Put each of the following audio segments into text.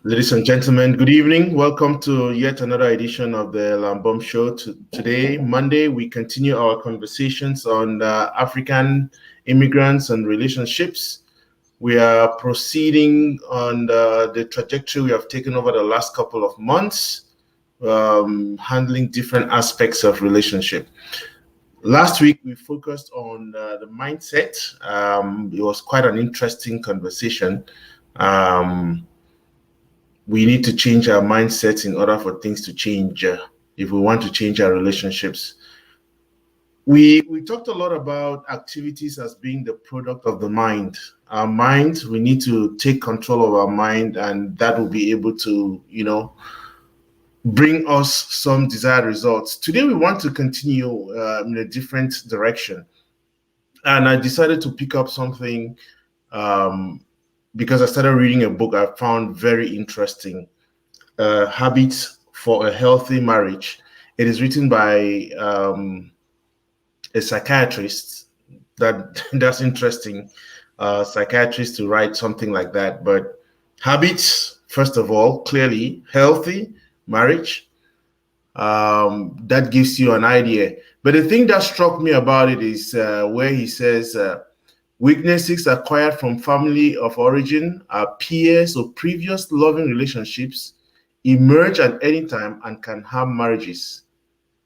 Ladies and gentlemen, good evening. Welcome to yet another edition of the Lamboms Show. Today, Monday, we continue our conversations on African immigrants and relationships. We are proceeding on the trajectory we have taken over the last couple of months, handling different aspects of relationship. Last week, we focused on the mindset. It was quite an interesting conversation. We need to change our mindsets in order for things to change if we want to change our relationships. We talked a lot about activities as being the product of the mind. Our mind, we need to take control of our mind, and that will be able to, bring us some desired results. Today, we want to continue in a different direction. And I decided to pick up something because I started reading a book I found very interesting, Habits for a Healthy Marriage. It is written by a psychiatrist. That's interesting, psychiatrist to write something like that. But habits, first of all, clearly healthy marriage, that gives you an idea. But the thing that struck me about it is where he says, weaknesses acquired from family of origin, peers, or previous loving relationships emerge at any time and can harm marriages.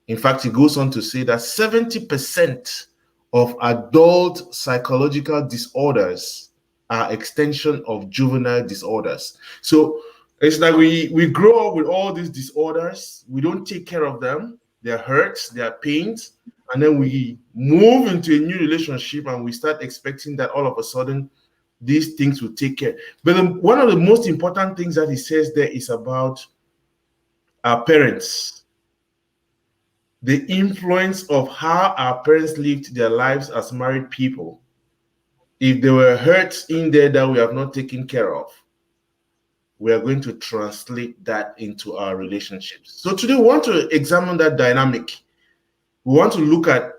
In fact, he goes on to say that 70% of adult psychological disorders are extension of juvenile disorders. So it's like we grow up with all these disorders. We don't take care of them. Their hurts, their pains. And then we move into a new relationship and we start expecting that all of a sudden these things will take care. But one of the most important things that he says there is about our parents. The influence of how our parents lived their lives as married people. If there were hurts in there that we have not taken care of, we are going to translate that into our relationships. So today we want to examine that dynamic. We want to look at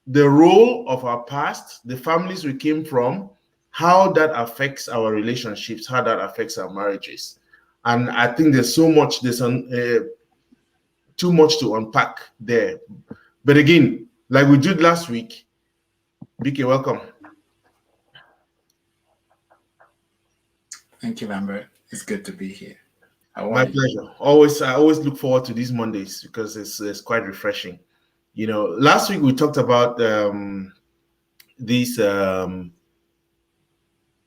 the role of our past, the families we came from, how that affects our relationships, how that affects our marriages. And I think there's too much to unpack there. But again, like we did last week, BK, welcome. Thank you, Lambert. It's good to be here. My pleasure. I always look forward to these Mondays because it's quite refreshing. Last week we talked about this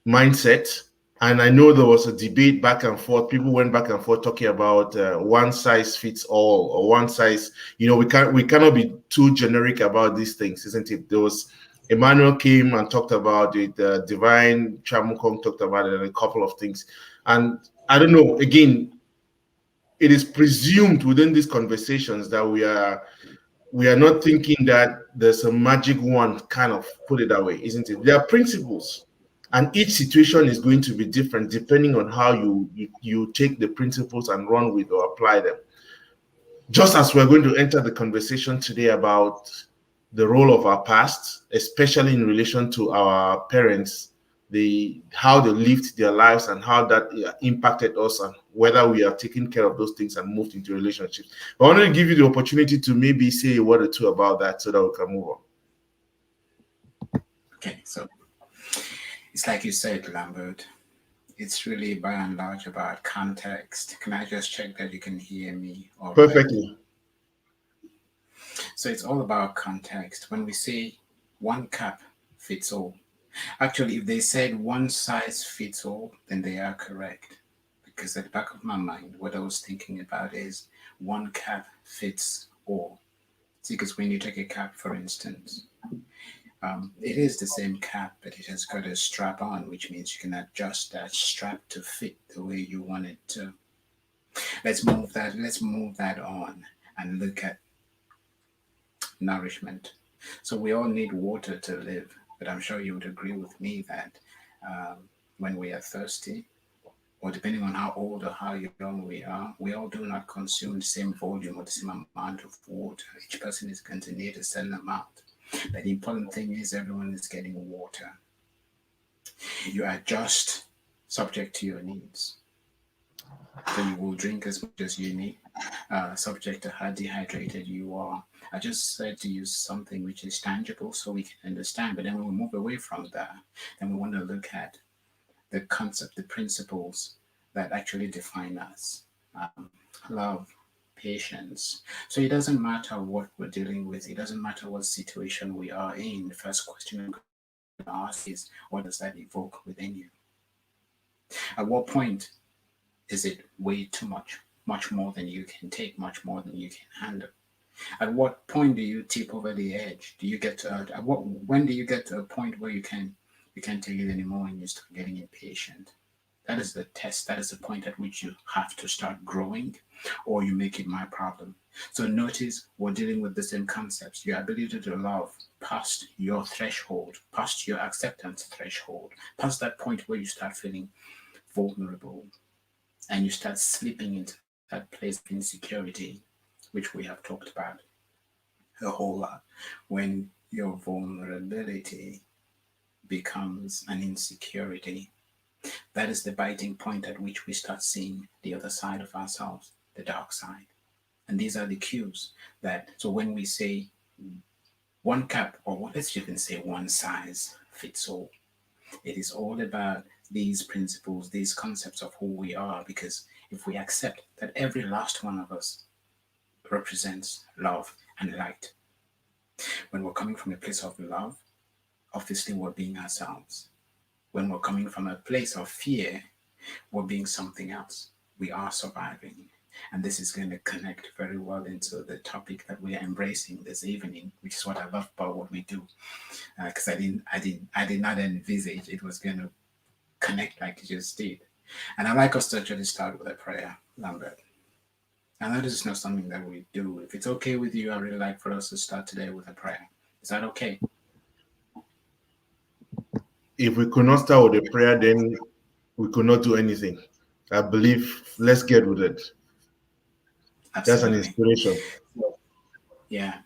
mindset, and I know there was a debate back and forth. People went back and forth talking about one size fits all or one size. We cannot be too generic about these things, isn't it? There was Emmanuel came and talked about it. Divine Chamukong talked about it, and a couple of things. And I don't know. Again, it is presumed within these conversations that we are not thinking that there's a magic wand, kind of put it that way, isn't it? There are principles, and each situation is going to be different depending on how you take the principles and run with or apply them. Just as we're going to enter the conversation today about the role of our past, especially in relation to our parents, how they lived their lives and how that impacted us and whether we are taking care of those things and moved into relationships. But I want to give you the opportunity to maybe say a word or two about that so that we can move on. Okay, so it's like you said, Lambert. It's really by and large about context. Can I just check that you can hear me all perfectly? Right? So it's all about context. When we say one cap fits all, actually, if they said one size fits all, then they are correct. Because at the back of my mind, what I was thinking about is one cap fits all. See, because when you take a cap, for instance, it is the same cap, but it has got a strap on, which means you can adjust that strap to fit the way you want it to. Let's move that on and look at nourishment. So we all need water to live, but I'm sure you would agree with me that when we are thirsty, or depending on how old or how young we all do not consume the same volume or the same amount of water. Each person is going to need a certain amount. But the important thing is everyone is getting water. You adjust subject to your needs. So you will drink as much as you need, subject to how dehydrated you are. I just said to use something which is tangible so we can understand. But then when we move away from that, then we want to look at the concept, the principles that actually define us. Love, patience. So it doesn't matter what we're dealing with, it doesn't matter what situation we are in. The first question I'm going to ask is, what does that evoke within you? At what point is it way too much, much more than you can take, much more than you can handle? At what point do you tip over the edge? Do you get to when do you get to a point where you can't take it anymore and you start getting impatient? That is the test. That is the point at which you have to start growing, or you make it my problem. So notice we're dealing with the same concepts. Your ability to love past your threshold, past your acceptance threshold, past that point where you start feeling vulnerable and you start slipping into that place of insecurity, which we have talked about a whole lot. When your vulnerability becomes an insecurity, that is the biting point at which we start seeing the other side of ourselves, the dark side. And these are the cues that, so when we say one cup, or let's even say one size fits all, it is all about these principles, these concepts of who we are. Because if we accept that every last one of us represents love and light, when we're coming from a place of love, obviously we're being ourselves. When we're coming from a place of fear, we're being something else. We are surviving. And this is going to connect very well into the topic that we are embracing this evening, which is what I love about what we do. Because I did not envisage it was going to connect like it just did. And I like us to actually start with a prayer, Lambert. I know this is not something that we do. If it's okay with you, I really like for us to start today with a prayer. Is that okay? If we could not start with a prayer, then we could not do anything. I believe, let's get with it. That's an Absolutely. inspiration. Yeah.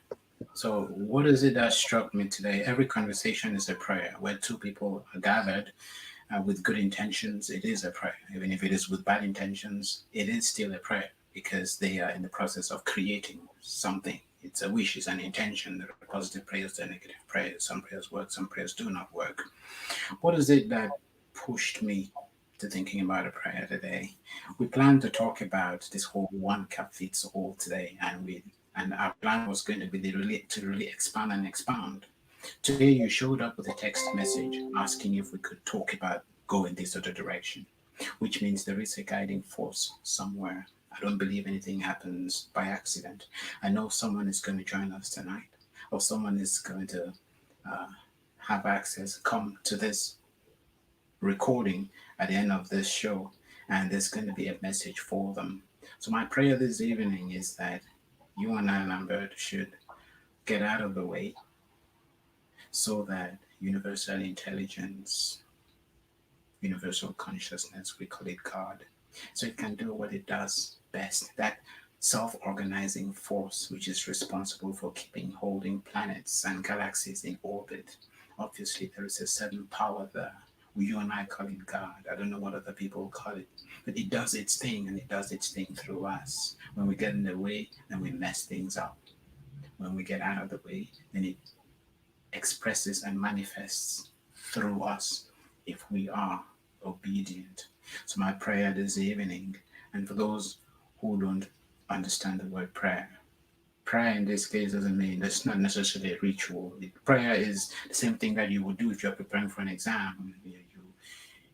So, what is it that struck me today? Every conversation is a prayer. Where two people are gathered with good intentions, it is a prayer. Even if it is with bad intentions, it is still a prayer because they are in the process of creating something. It's a wish, it's an intention. There are positive prayers, there are negative prayers. Some prayers work, some prayers do not work. What is it that pushed me to thinking about a prayer today? We plan to talk about this whole one cup fits all today, and our plan was going to be to really expand and expound. Today you showed up with a text message asking if we could talk about go in this other direction, which means there is a guiding force somewhere. I don't believe anything happens by accident. I know someone is going to join us tonight, or someone is going to uh, have access, come to this recording at the end of this show, and there's going to be a message for them. So, my prayer this evening is that you and I, Lambert, should get out of the way so that universal intelligence, universal consciousness, we call it God, so it can do what it does best. That self organizing force, which is responsible for keeping holding planets and galaxies in orbit. Obviously, there is a certain power there. You and I call it God. I don't know what other people call it, but it does its thing and it does its thing through us. When we get in the way, then we mess things up. When we get out of the way, then it expresses and manifests through us if we are obedient. So, my prayer this evening, and for those who don't understand the word prayer, prayer in this case doesn't mean it's not necessarily a ritual. Prayer is the same thing that you would do if you're preparing for an exam.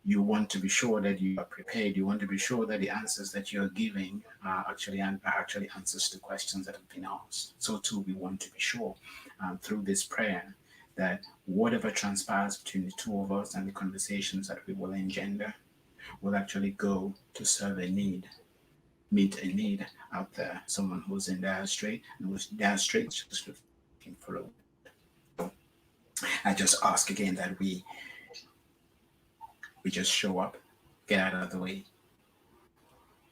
You want to be sure that you are prepared. You want to be sure that the answers that you're giving are actually answers to questions that have been asked. So too, we want to be sure through this prayer that whatever transpires between the two of us and the conversations that we will engender will actually go to serve a need, meet a need out there. Someone who's in dire strait and who's dire straits just looking for a word. So I just ask again that we just show up, get out of the way,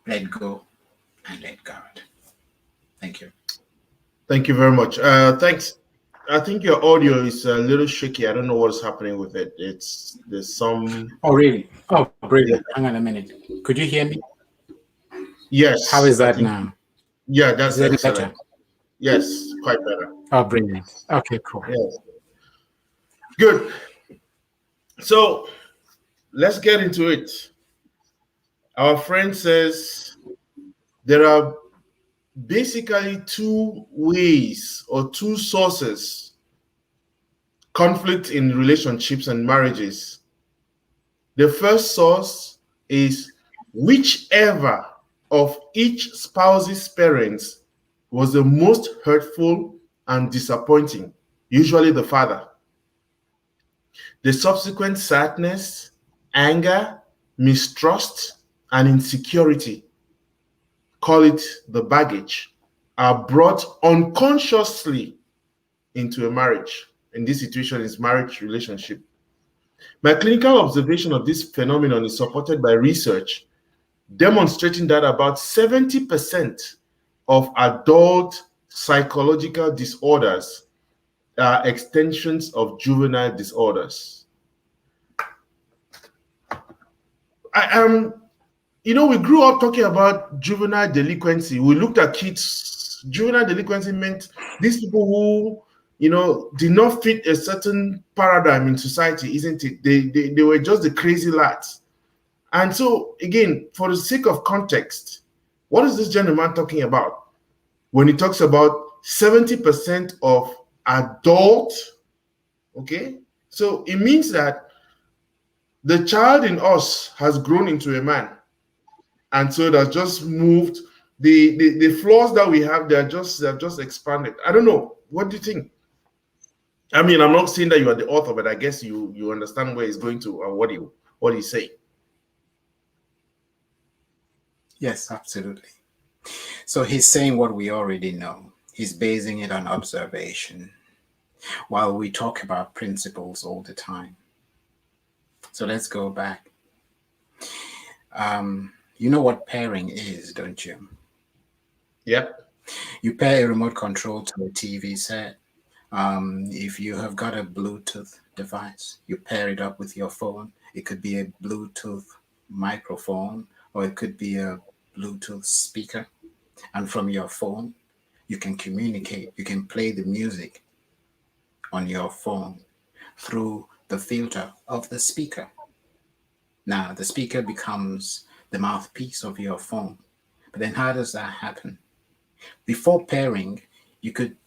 let go, and let God. Thank you. Thank you very much. Thanks. I think your audio is a little shaky. I don't know what's happening with it. There's some. Oh, really? Oh, Yeah. brilliant. Hang on a minute. Could you hear me? How Yes, is I that think, now? yeah, Is that's it any excellent. better? Yes, quite better. Oh, brilliant. Okay, cool. Yes. Good. So let's get into it. Our friend says there are basically two ways or two sources conflict in relationships and marriages. The first source is whichever of each spouse's parents was the most hurtful and disappointing, usually the father. The subsequent sadness, anger, mistrust, and insecurity, call it the baggage, are brought unconsciously into a marriage. In this situation, is marriage relationship. My clinical observation of this phenomenon is supported by research demonstrating that about 70% of adult psychological disorders are extensions of juvenile disorders. We grew up talking about juvenile delinquency. We looked at kids. Juvenile delinquency meant these people who, did not fit a certain paradigm in society, isn't it? They were just the crazy lads. And so, again, for the sake of context, what is this gentleman talking about when he talks about 70% of adult? Okay, so it means that the child in us has grown into a man, and so that's just moved. The flaws that we have, they're just expanded. I don't know. What do you think? I mean, I'm not saying that you are the author, but I guess you understand where he's going to and what he's saying. Yes, absolutely. So he's saying what we already know. He's basing it on observation, while we talk about principles all the time. So let's go back. You know what pairing is, don't you? Yep. You pair a remote control to a TV set. If you have got a Bluetooth device, you pair it up with your phone. It could be a Bluetooth microphone, or it could be a Bluetooth speaker. And from your phone, you can communicate. You can play the music on your phone through the filter of the speaker. Now, the speaker becomes the mouthpiece of your phone. But then, how does that happen? Before pairing, you could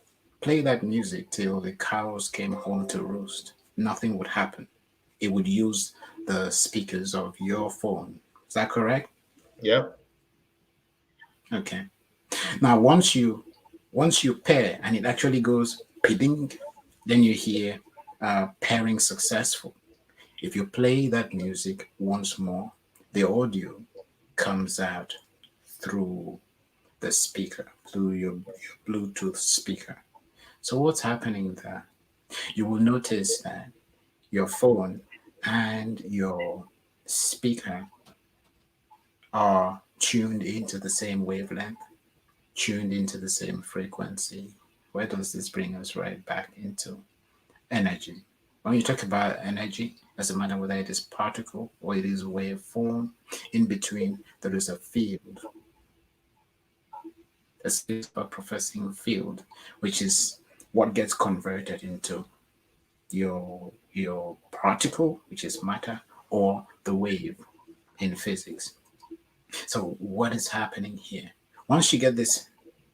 play that music till the cows came home to roost. Nothing would happen. It would use the speakers of your phone. Is that correct? Yep. Okay. Now, once you pair and it actually goes piding, then you hear pairing successful. If you play that music once more, the audio comes out through the speaker, through your Bluetooth speaker. So what's happening there? You will notice that your phone and your speaker are tuned into the same wavelength, tuned into the same frequency. Where does this bring us right back into energy? When you talk about energy, doesn't matter whether it is particle or it is waveform, in between there is a field, a space for processing field, which is what gets converted into your particle, which is matter, or the wave in physics. So what is happening here? Once you get this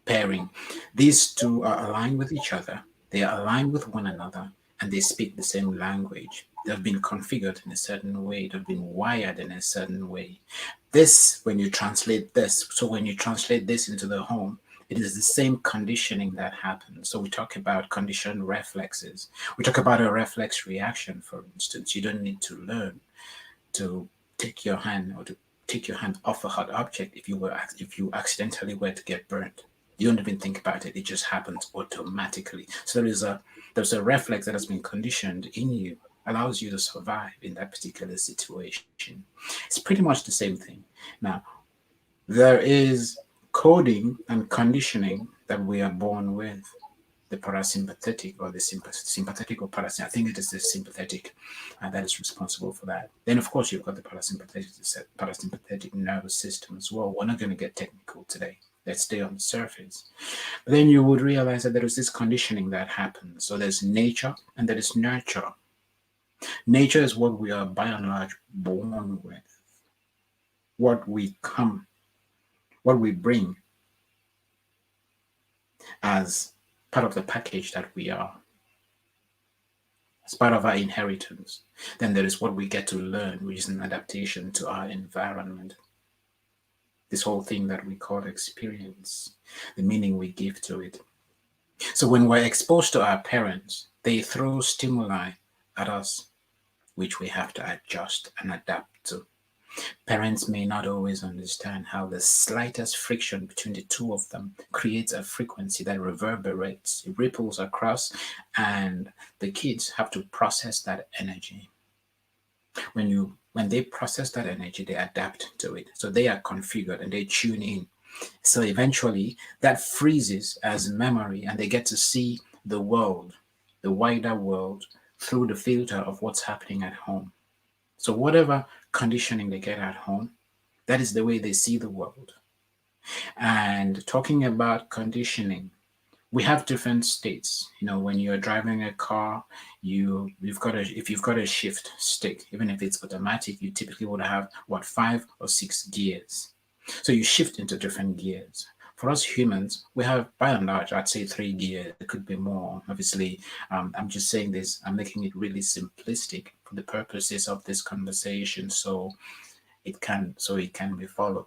pairing, these two are aligned with each other, they are aligned with one another, and they speak the same language. They've been configured in a certain way, they've been wired in a certain way. This, when you translate this, so when you translate this into the home, it is the same conditioning that happens. So we talk about conditioned reflexes. We talk about a reflex reaction, for instance. You don't need to learn to take your hand or to take your hand off a hot object if you accidentally were to get burnt. You don't even think about it; it just happens automatically. So there's a reflex that has been conditioned in you, allows you to survive in that particular situation. It's pretty much the same thing. Now, there is coding and conditioning that we are born with. the parasympathetic or the sympathetic or parasympathetic. I think it is the sympathetic that is responsible for that. Then, of course, you've got the parasympathetic nervous system as well. We're not going to get technical today. Let's stay on the surface. But then you would realize that there is this conditioning that happens. So there's nature and there is nurture. Nature is what we are by and large born with, what we bring as part of the package that we are, as part of our inheritance. Then there is what we get to learn, which is an adaptation to our environment. This whole thing that we call experience, the meaning we give to it. So when we're exposed to our parents, they throw stimuli at us, which we have to adjust and adapt to. Parents may not always understand how the slightest friction between the two of them creates a frequency that reverberates, it ripples across, and the kids have to process that energy. When they process that energy, they adapt to it. So they are configured and they tune in. So eventually that freezes as memory, and they get to see the world, the wider world, through the filter of what's happening at home. So whatever conditioning they get at home, that is the way they see the world. And talking about conditioning, we have different states. When you're driving a car, if you've got a shift stick, even if it's automatic, you typically would have 5 or 6 gears. So you shift into different gears. For us humans, we have, by and large, I'd say 3 gears. It could be more. Obviously, I'm just saying this. I'm making it really simplistic for the purposes of this conversation, so it can be followed.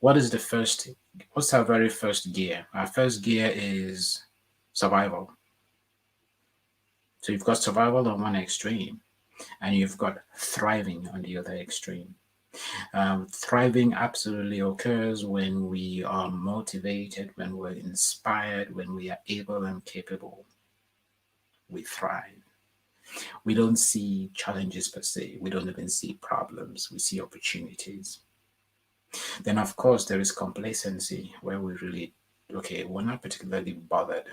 What's our very first gear? Our first gear is survival. So you've got survival on one extreme, and you've got thriving on the other extreme. Thriving absolutely occurs when we are motivated, when we're inspired, when we are able and capable. We thrive. We don't see challenges per se. We don't even see problems. We see opportunities. Then, of course, there is complacency, where we really, we're not particularly bothered.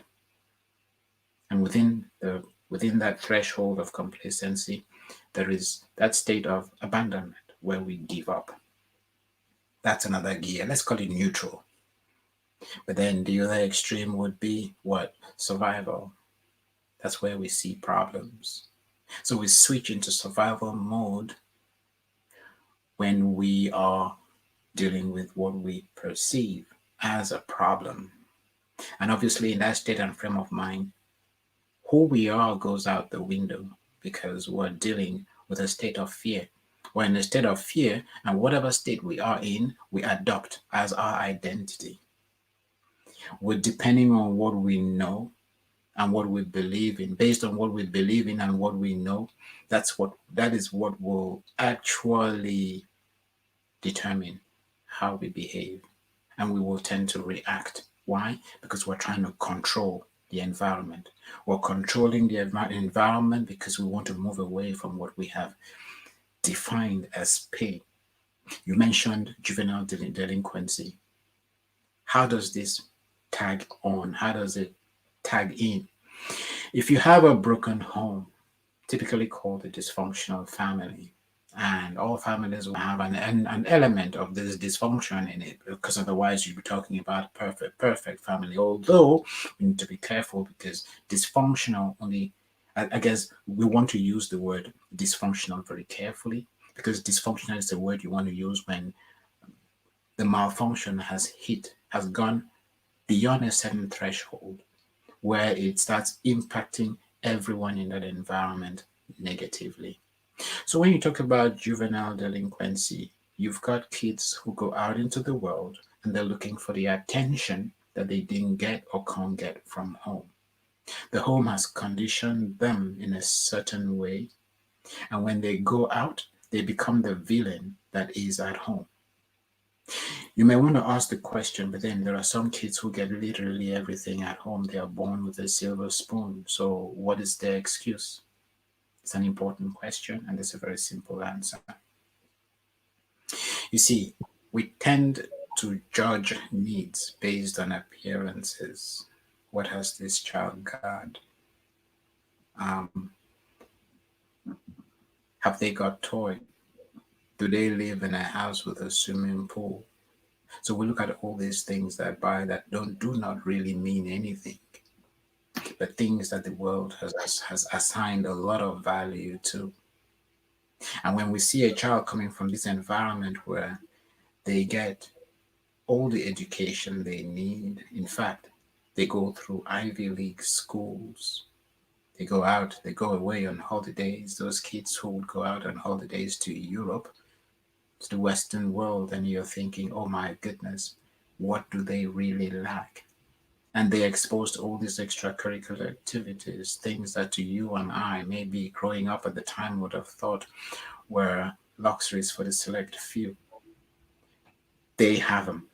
And within that threshold of complacency, there is that state of abandonment, where we give up. That's another gear. Let's call it neutral. But then the other extreme would be what? Survival. That's where we see problems. So we switch into survival mode when we are dealing with what we perceive as a problem. And obviously, in that state and frame of mind, who we are goes out the window, because we're dealing with a state of fear. We're in a state of fear, and whatever state we are in, we adopt as our identity. We're depending on what we know and what we believe in. Based on what we believe in and what we know, that is what will actually determine how we behave. And we will tend to react. Why? Because we're trying to control the environment. We're controlling the environment because we want to move away from what we have defined as pain. You mentioned juvenile delinquency. How does this tag on? How does it tag in? If you have a broken home, typically called a dysfunctional family, and all families will have an element of this dysfunction in it, because otherwise you'd be talking about perfect family. Although we need to be careful, because dysfunctional only, I guess we want to use the word dysfunctional very carefully, because dysfunctional is the word you want to use when the malfunction has gone beyond a certain threshold, where it starts impacting everyone in that environment negatively. So when you talk about juvenile delinquency, you've got kids who go out into the world and they're looking for the attention that they didn't get or can't get from home. The home has conditioned them in a certain way, and when they go out, they become the villain that is at home. You may want to ask the question, but then there are some kids who get literally everything at home. They are born with a silver spoon. So what is their excuse? It's an important question, and there's a very simple answer. You see, we tend to judge needs based on appearances. What has this child got? Um, have they got toy? Do they live in a house with a swimming pool? So we look at all these things that do not really mean anything, but things that the world has assigned a lot of value to. And when we see a child coming from this environment where they get all the education they need, in fact, they go through Ivy League schools. They go out, they go away on holidays. Those kids who would go out on holidays to Europe, to the Western world, and you're thinking, oh my goodness, what do they really lack? And they exposed to all these extracurricular activities, things that to you and I, maybe growing up at the time, would have thought were luxuries for the select few. They have them.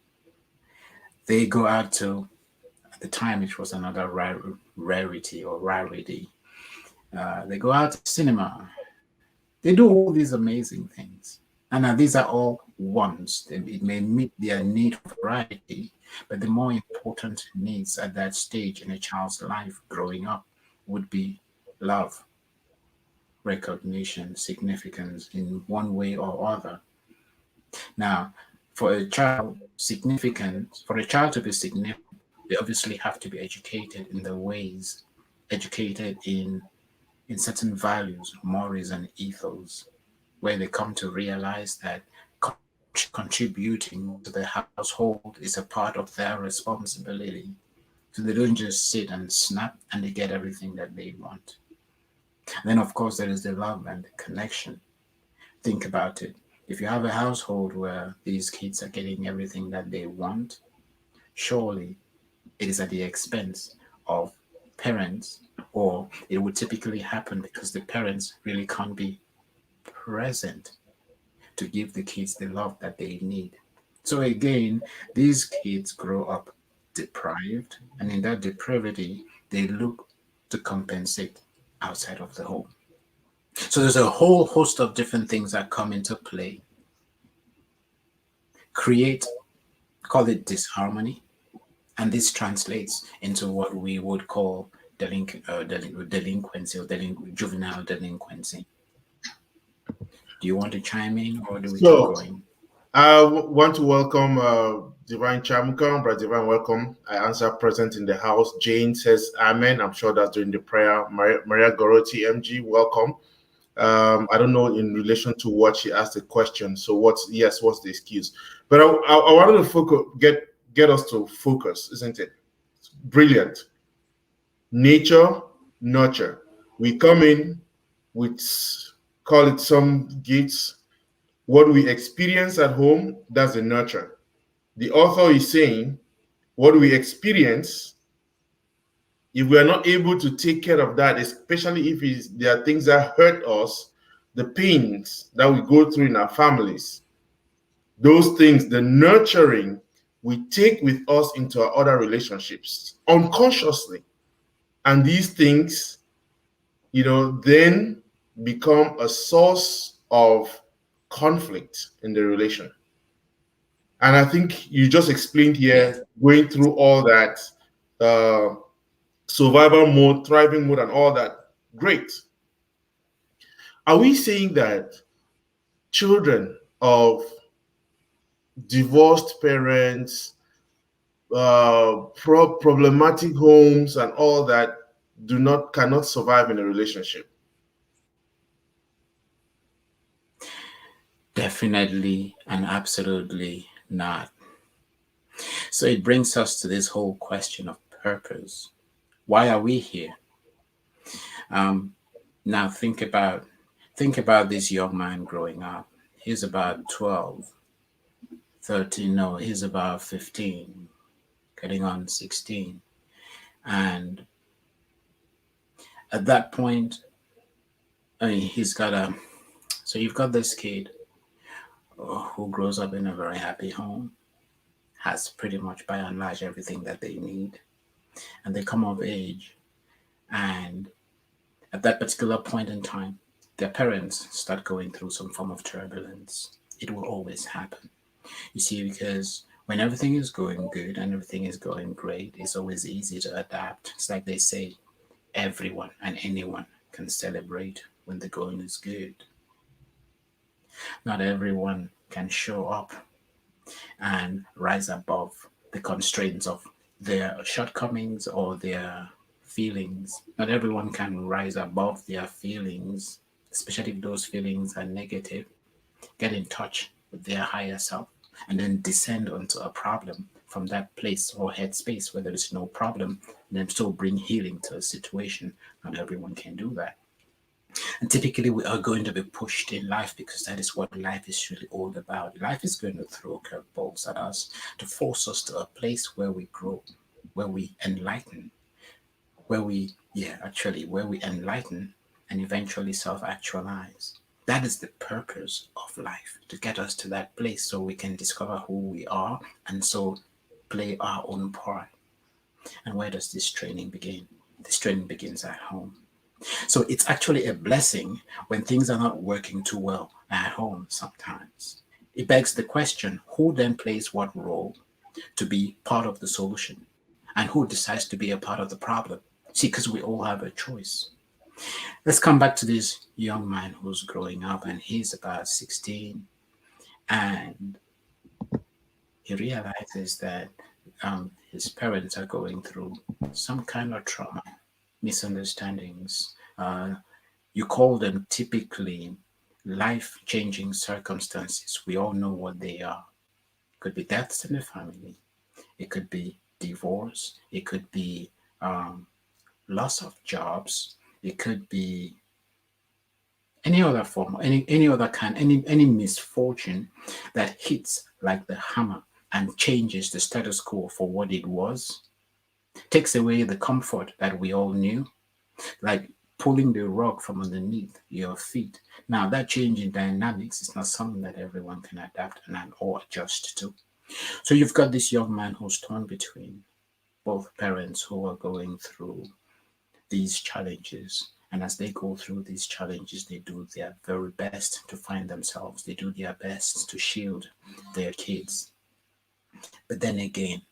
They go out to, at the time, it was another rarity or rarity. They go out to cinema. They do all these amazing things. And now these are all wants. It may meet their need for variety, but the more important needs at that stage in a child's life growing up would be love, recognition, significance in one way or other. Now, for a child to be significant, they obviously have to be educated in the ways, educated in certain values, morals, and ethos, where they come to realize that contributing to the household is a part of their responsibility. So they don't just sit and snap and they get everything that they want. And then, of course, there is the love and the connection. Think about it. If you have a household where these kids are getting everything that they want, surely it is at the expense of parents, or it would typically happen because the parents really can't be present to give the kids the love that they need. So again, these kids grow up deprived, and in that depravity, they look to compensate outside of the home. So there's a whole host of different things that come into play, create, call it disharmony, and this translates into what we would call delinquency or juvenile delinquency. Do you want to chime in or do we keep So going? I want to welcome Divine Chamuka. Brother Divine, welcome. I answer present in the house. Jane says Amen. I'm sure that's during the prayer. Maria Goroti, MG, welcome. I don't know in relation to what she asked the question. So what's the excuse? But I wanted to focus, get us to focus, isn't it? Brilliant. Nature, nurture. We come in with, call it some gifts. What we experience at home, that's the nurture. The author is saying what we experience, if we are not able to take care of that, especially if there are things that hurt us, the pains that we go through in our families, those things, the nurturing, we take with us into our other relationships unconsciously. And these things, then become a source of conflict in the relation. And I think you just explained Yes. here, going through all that survival mode, thriving mode, and all that. Great. Are we saying that children of divorced parents, problematic homes, and all that cannot survive in a relationship? Definitely and absolutely not. So it brings us to this whole question of purpose. Why are we here? Now think about this young man growing up. He's about 12, 13, no, he's about 15, getting on 16. And at that point, I mean, so you've got this kid who grows up in a very happy home, has pretty much by and large everything that they need, and they come of age. And at that particular point in time, their parents start going through some form of turbulence. It will always happen. You see, because When everything is going good and everything is going great, it's always easy to adapt. It's like they say, everyone and anyone can celebrate when the going is good. Not everyone can show up and rise above the constraints of their shortcomings or their feelings. Not everyone can rise above their feelings, especially if those feelings are negative, get in touch with their higher self, and then descend onto a problem from that place or headspace where there is no problem, and then still bring healing to a situation. Not everyone can do that. And typically, we are going to be pushed in life because that is what life is really all about. Life is going to throw curveballs at us to force us to a place where we grow, where we enlighten, where we enlighten and eventually self actualize. That is the purpose of life, to get us to that place so we can discover who we are and so play our own part. And where does this training begin? This training begins at home. So it's actually a blessing when things are not working too well at home sometimes. It begs the question, who then plays what role to be part of the solution? And who decides to be a part of the problem? See, because we all have a choice. Let's come back to this young man who's growing up and he's about 16 and he realizes that his parents are going through some kind of trauma, misunderstandings. You call them typically life changing circumstances. We all know what they are. It could be deaths in the family, it could be divorce, it could be um, loss of jobs, it could be any other form, any other kind, any misfortune that hits like the hammer and changes the status quo for what it was, takes away the comfort that we all knew, like pulling the rug from underneath your feet. Now, that change in dynamics is not something that everyone can adapt and or adjust to. So you've got this young man who's torn between both parents who are going through these challenges. And as they go through these challenges, they do their very best to find themselves. They do their best to shield their kids. But then again,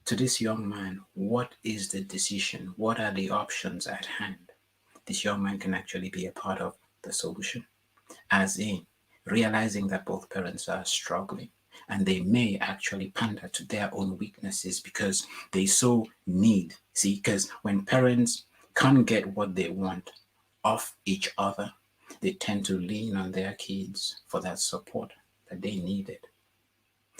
to this young man, what is the decision? What are the options at hand? This young man can actually be a part of the solution, as in realizing that both parents are struggling and they may actually pander to their own weaknesses because they so need. See, because when parents can't get what they want off each other, they tend to lean on their kids for that support that they needed.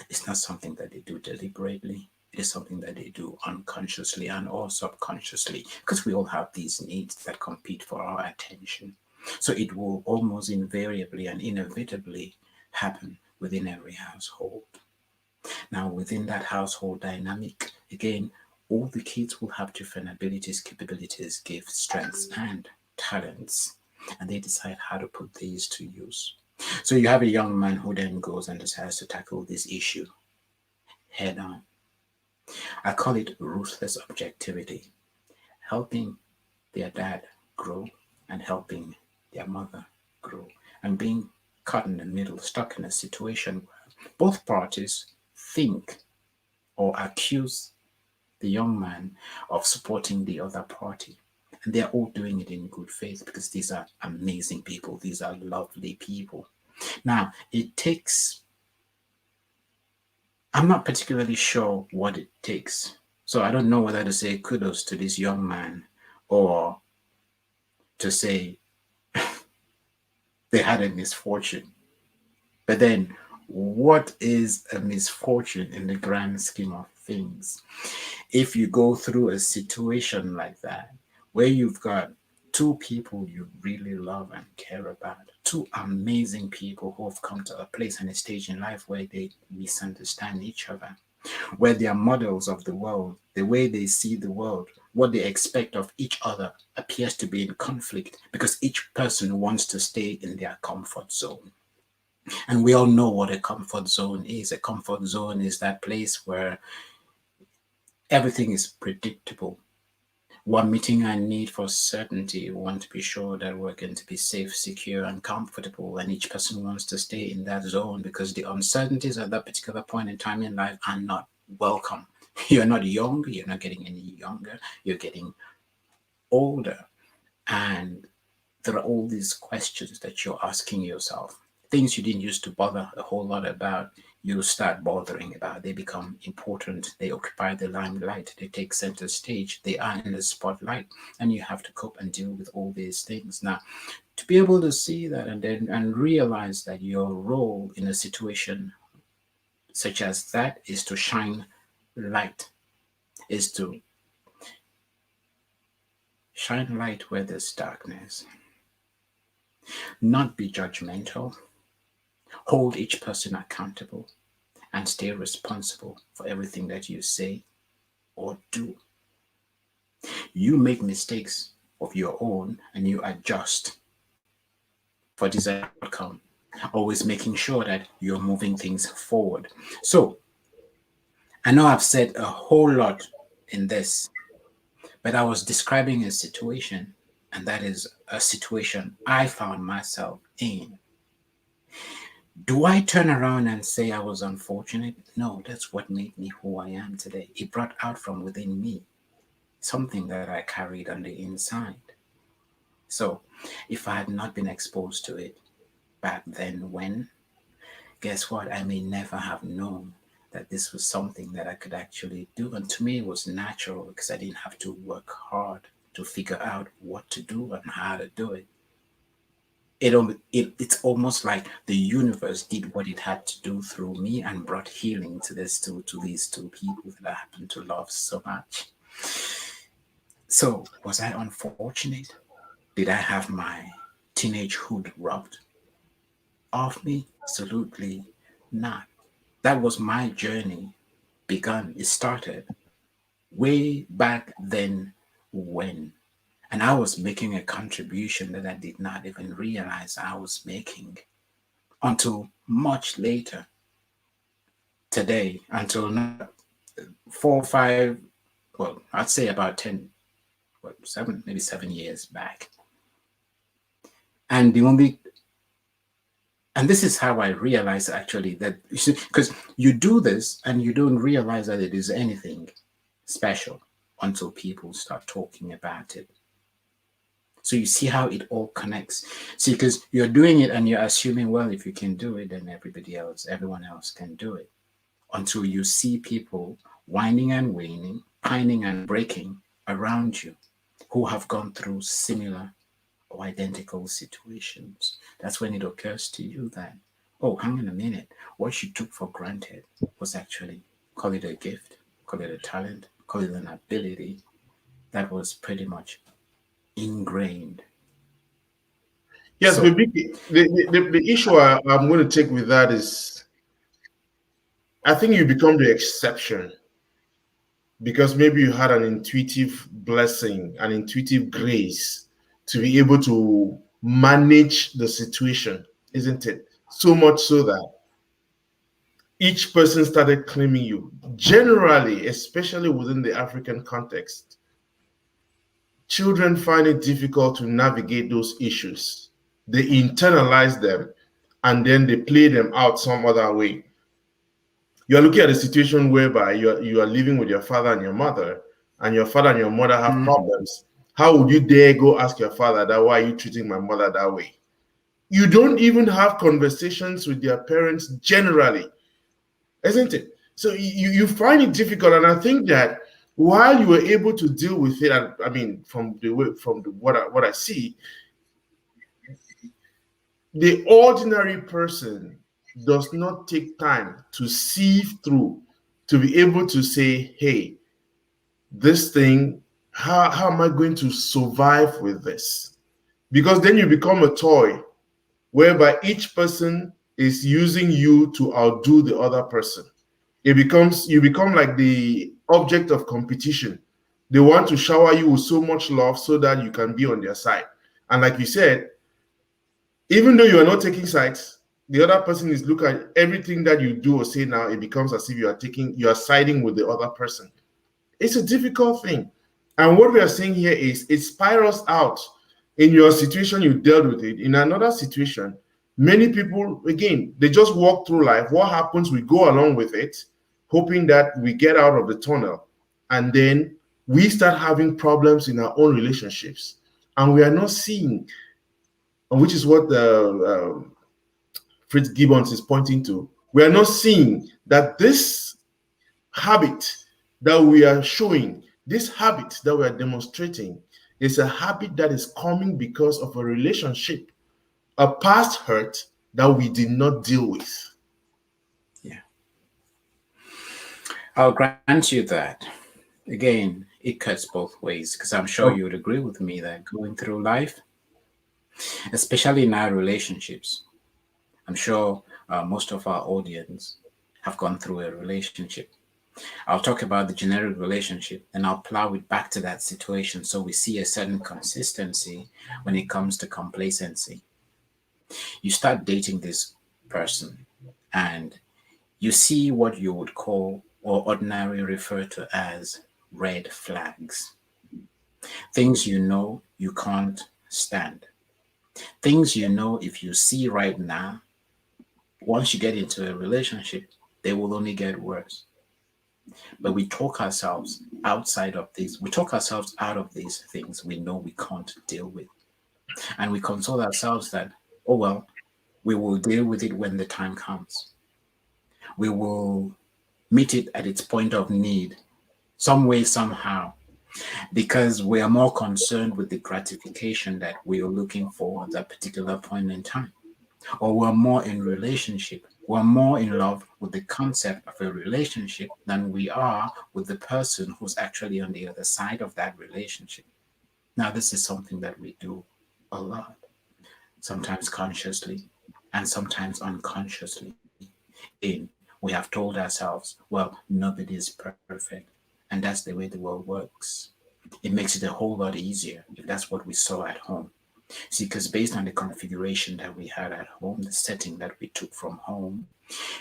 It's not something that they do deliberately. It is something that they do unconsciously and or subconsciously because we all have these needs that compete for our attention. So it will almost invariably and inevitably happen within every household. Now, within that household dynamic, again, all the kids will have different abilities, capabilities, gifts, strengths, and talents, and they decide how to put these to use. So you have a young man who then goes and decides to tackle this issue head on. I call it ruthless objectivity, helping their dad grow and helping their mother grow, and being caught in the middle, stuck in a situation where both parties think or accuse the young man of supporting the other party. And they're all doing it in good faith because these are amazing people, these are lovely people. Now, it takes, I'm not particularly sure what it takes. So I don't know whether to say kudos to this young man or to say they had a misfortune. But then, what is a misfortune in the grand scheme of things? If you go through a situation like that, where you've got two people you really love and care about, two amazing people who have come to a place and a stage in life where they misunderstand each other, where they are models of the world, the way they see the world, what they expect of each other appears to be in conflict because each person wants to stay in their comfort zone. And we all know what a comfort zone is. A comfort zone is that place where everything is predictable, We're meeting our need for certainty. We want to be sure that we're going to be safe, secure, and comfortable. And each person wants to stay in that zone because the uncertainties at that particular point in time in life are not welcome. You're not young, you're not getting any younger, you're getting older. And there are all these questions that you're asking yourself. Things you didn't used to bother a whole lot about, you start bothering about. They become important. They occupy the limelight. They take center stage. They are in the spotlight, and you have to cope and deal with all these things. Now, to be able to see that and realize that your role in a situation such as that is to shine light, is to shine light where there's darkness, not be judgmental, hold each person accountable, and stay responsible for everything that you say or do. You make mistakes of your own and you adjust for desired outcome, always making sure that you're moving things forward. So, I know I've said a whole lot in this, but I was describing a situation, and that is a situation I found myself in. Do I turn around and say I was unfortunate? No, that's what made me who I am today. It brought out from within me something that I carried on the inside. So, if I had not been exposed to it back then, guess what? I may never have known that this was something that I could actually do. And to me, it was natural because I didn't have to work hard to figure out what to do and how to do it. It's almost like the universe did what it had to do through me and brought healing to these two people that I happen to love so much. So was I unfortunate? Did I have my teenagehood robbed of me? Absolutely not. That was my journey begun. It started way back then when. And I was making a contribution that I did not even realize I was making until much later today, until now, 4 or 5, well, I'd say about 10, maybe 7 years back. And the only, and this is how I realized actually that, because you do this and you don't realize that it is anything special until people start talking about it. So you see how it all connects. See, because you're doing it and you're assuming, well, if you can do it, then everyone else can do it. Until you see people whining and waning, pining and breaking around you who have gone through similar or identical situations. That's when it occurs to you that, oh, hang on a minute, what you took for granted was actually, call it a gift, call it a talent, call it an ability that was pretty much ingrained. Yes, So, but the issue I'm going to take with that is I think you become the exception because maybe you had an intuitive blessing, an intuitive grace to be able to manage the situation, isn't it? So much so that each person started claiming you. Generally, especially within the African context, children find it difficult to navigate those issues. They internalize them and then they play them out some other way. You're looking at a situation whereby you are living with your father and your mother, and your father and your mother have problems. How would you dare go ask your father that why are you treating my mother that way? You don't even have conversations with their parents generally, isn't it? So you find it difficult, and I think that while you were able to deal with it, I mean, what I see, the ordinary person does not take time to sieve through to be able to say, hey, this thing, how am I going to survive with this? Because then you become a toy whereby each person is using you to outdo the other person. You become like the object of competition. They want to shower you with so much love so that you can be on their side. And like you said, even though you are not taking sides, the other person is looking at everything that you do or say now, it becomes as if you are siding with the other person. It's a difficult thing. And what we are saying here is it spirals out. In your situation, you dealt with it. In another situation, many people, again, they just walk through life. What happens? We go along with it, hoping that we get out of the tunnel. And then we start having problems in our own relationships. And we are not seeing, which is what the Fitzgibbons is pointing to. We are not seeing that this habit that we are showing, this habit that we are demonstrating, is a habit that is coming because of a relationship, a past hurt that we did not deal with. Yeah. I'll grant you that. Again, it cuts both ways because I'm sure you would agree with me that going through life, especially in our relationships, I'm sure most of our audience have gone through a relationship. I'll talk about the generic relationship and I'll plow it back to that situation so we see a certain consistency when it comes to complacency. You start dating this person and you see what you would call or ordinarily refer to as red flags. Things you know you can't stand. Things you know if you see right now, once you get into a relationship, they will only get worse. But we talk ourselves outside of these. We talk ourselves out of these things we know we can't deal with. And we console ourselves that, oh, well, we will deal with it when the time comes. We will meet it at its point of need, some way, somehow, because we are more concerned with the gratification that we are looking for at that particular point in time. Or we're more in relationship. We're more in love with the concept of a relationship than we are with the person who's actually on the other side of that relationship. Now, this is something that we do a lot, sometimes consciously and sometimes unconsciously. Again, we have told ourselves, well, nobody is perfect. And that's the way the world works. It makes it a whole lot easier if that's what we saw at home. See, because based on the configuration that we had at home, the setting that we took from home,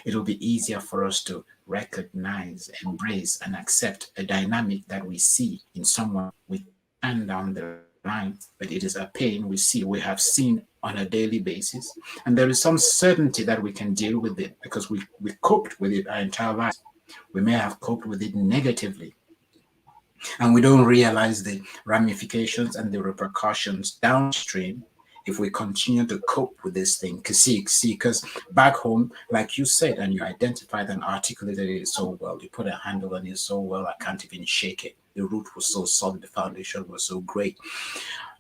it'll be easier for us to recognize, embrace, and accept a dynamic that we see in someone we can down the line, but it is a pain we have seen on a daily basis. And there is some certainty that we can deal with it because we coped with it our entire lives. We may have coped with it negatively, and we don't realize the ramifications and the repercussions downstream if we continue to cope with this thing. Because back home, like you said, and you identified and articulated it so well, you put a handle on it so well, I can't even shake it. The root was so solid, the foundation was so great.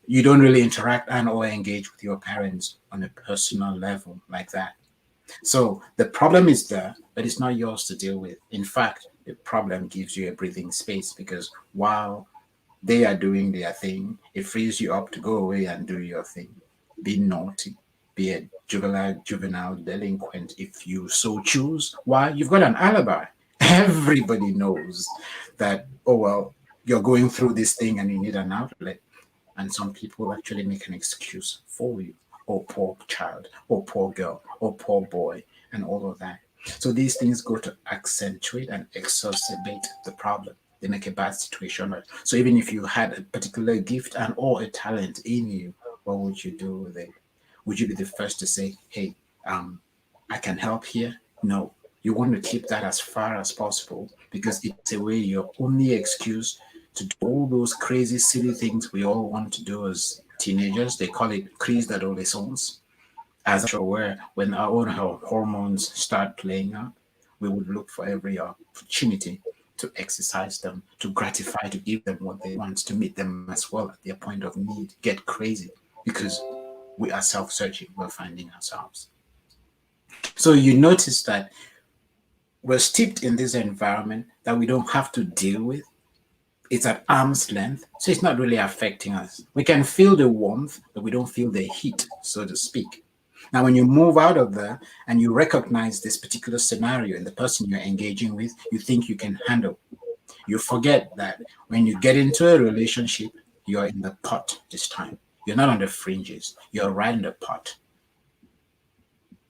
You don't really interact and or engage with your parents on a personal level like that. So the problem is there, but it's not yours to deal with. In fact, the problem gives you a breathing space because while they are doing their thing, it frees you up to go away and do your thing. Be naughty, be a juvenile delinquent if you so choose. Why? You've got an alibi. Everybody knows that, oh, well, you're going through this thing and you need an outlet. And some people actually make an excuse for you. Oh, poor child, oh, poor girl, oh, poor boy, and all of that. So these things go to accentuate and exacerbate the problem. They make a bad situation. So even if you had a particular gift and or a talent in you, what would you do with it? Would you be the first to say, hey, I can help here? No. You want to keep that as far as possible because it's a way your only excuse to do all those crazy, silly things we all want to do as teenagers. They call it crise d'adolescence. As I'm sure where when our own hormones start playing out, we would look for every opportunity to exercise them, to gratify, to give them what they want, to meet them as well at their point of need, get crazy because we are self-searching, we're finding ourselves. So you notice that we're steeped in this environment that we don't have to deal with. It's at arm's length, so it's not really affecting us. We can feel the warmth, but we don't feel the heat, so to speak. Now, when you move out of there and you recognize this particular scenario and the person you're engaging with, you think you can handle. You forget that when you get into a relationship, you're in the pot this time. You're not on the fringes. You're right in the pot.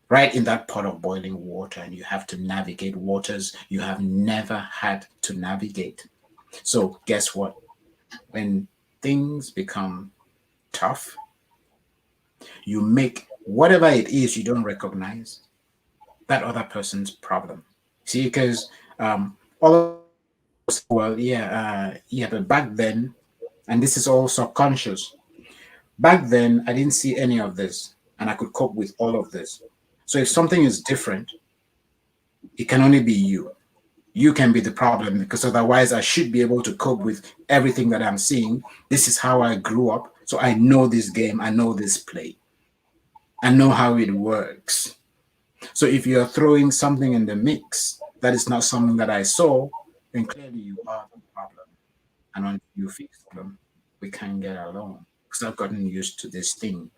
Right in that pot of boiling water, and you have to navigate waters you have never had to navigate. So guess what? When things become tough, you make whatever it is you don't recognize that other person's problem. See, because all of us, well, yeah, but back then, and this is all subconscious. Back then, I didn't see any of this, and I could cope with all of this. So if something is different, it can only be you. You can be the problem because otherwise I should be able to cope with everything that I'm seeing. This is how I grew up. So I know this game, I know this play, I know how it works. So if you're throwing something in the mix that is not something that I saw, then clearly you are the problem. And until you fix them, we can't get along. Because I've gotten used to this thing.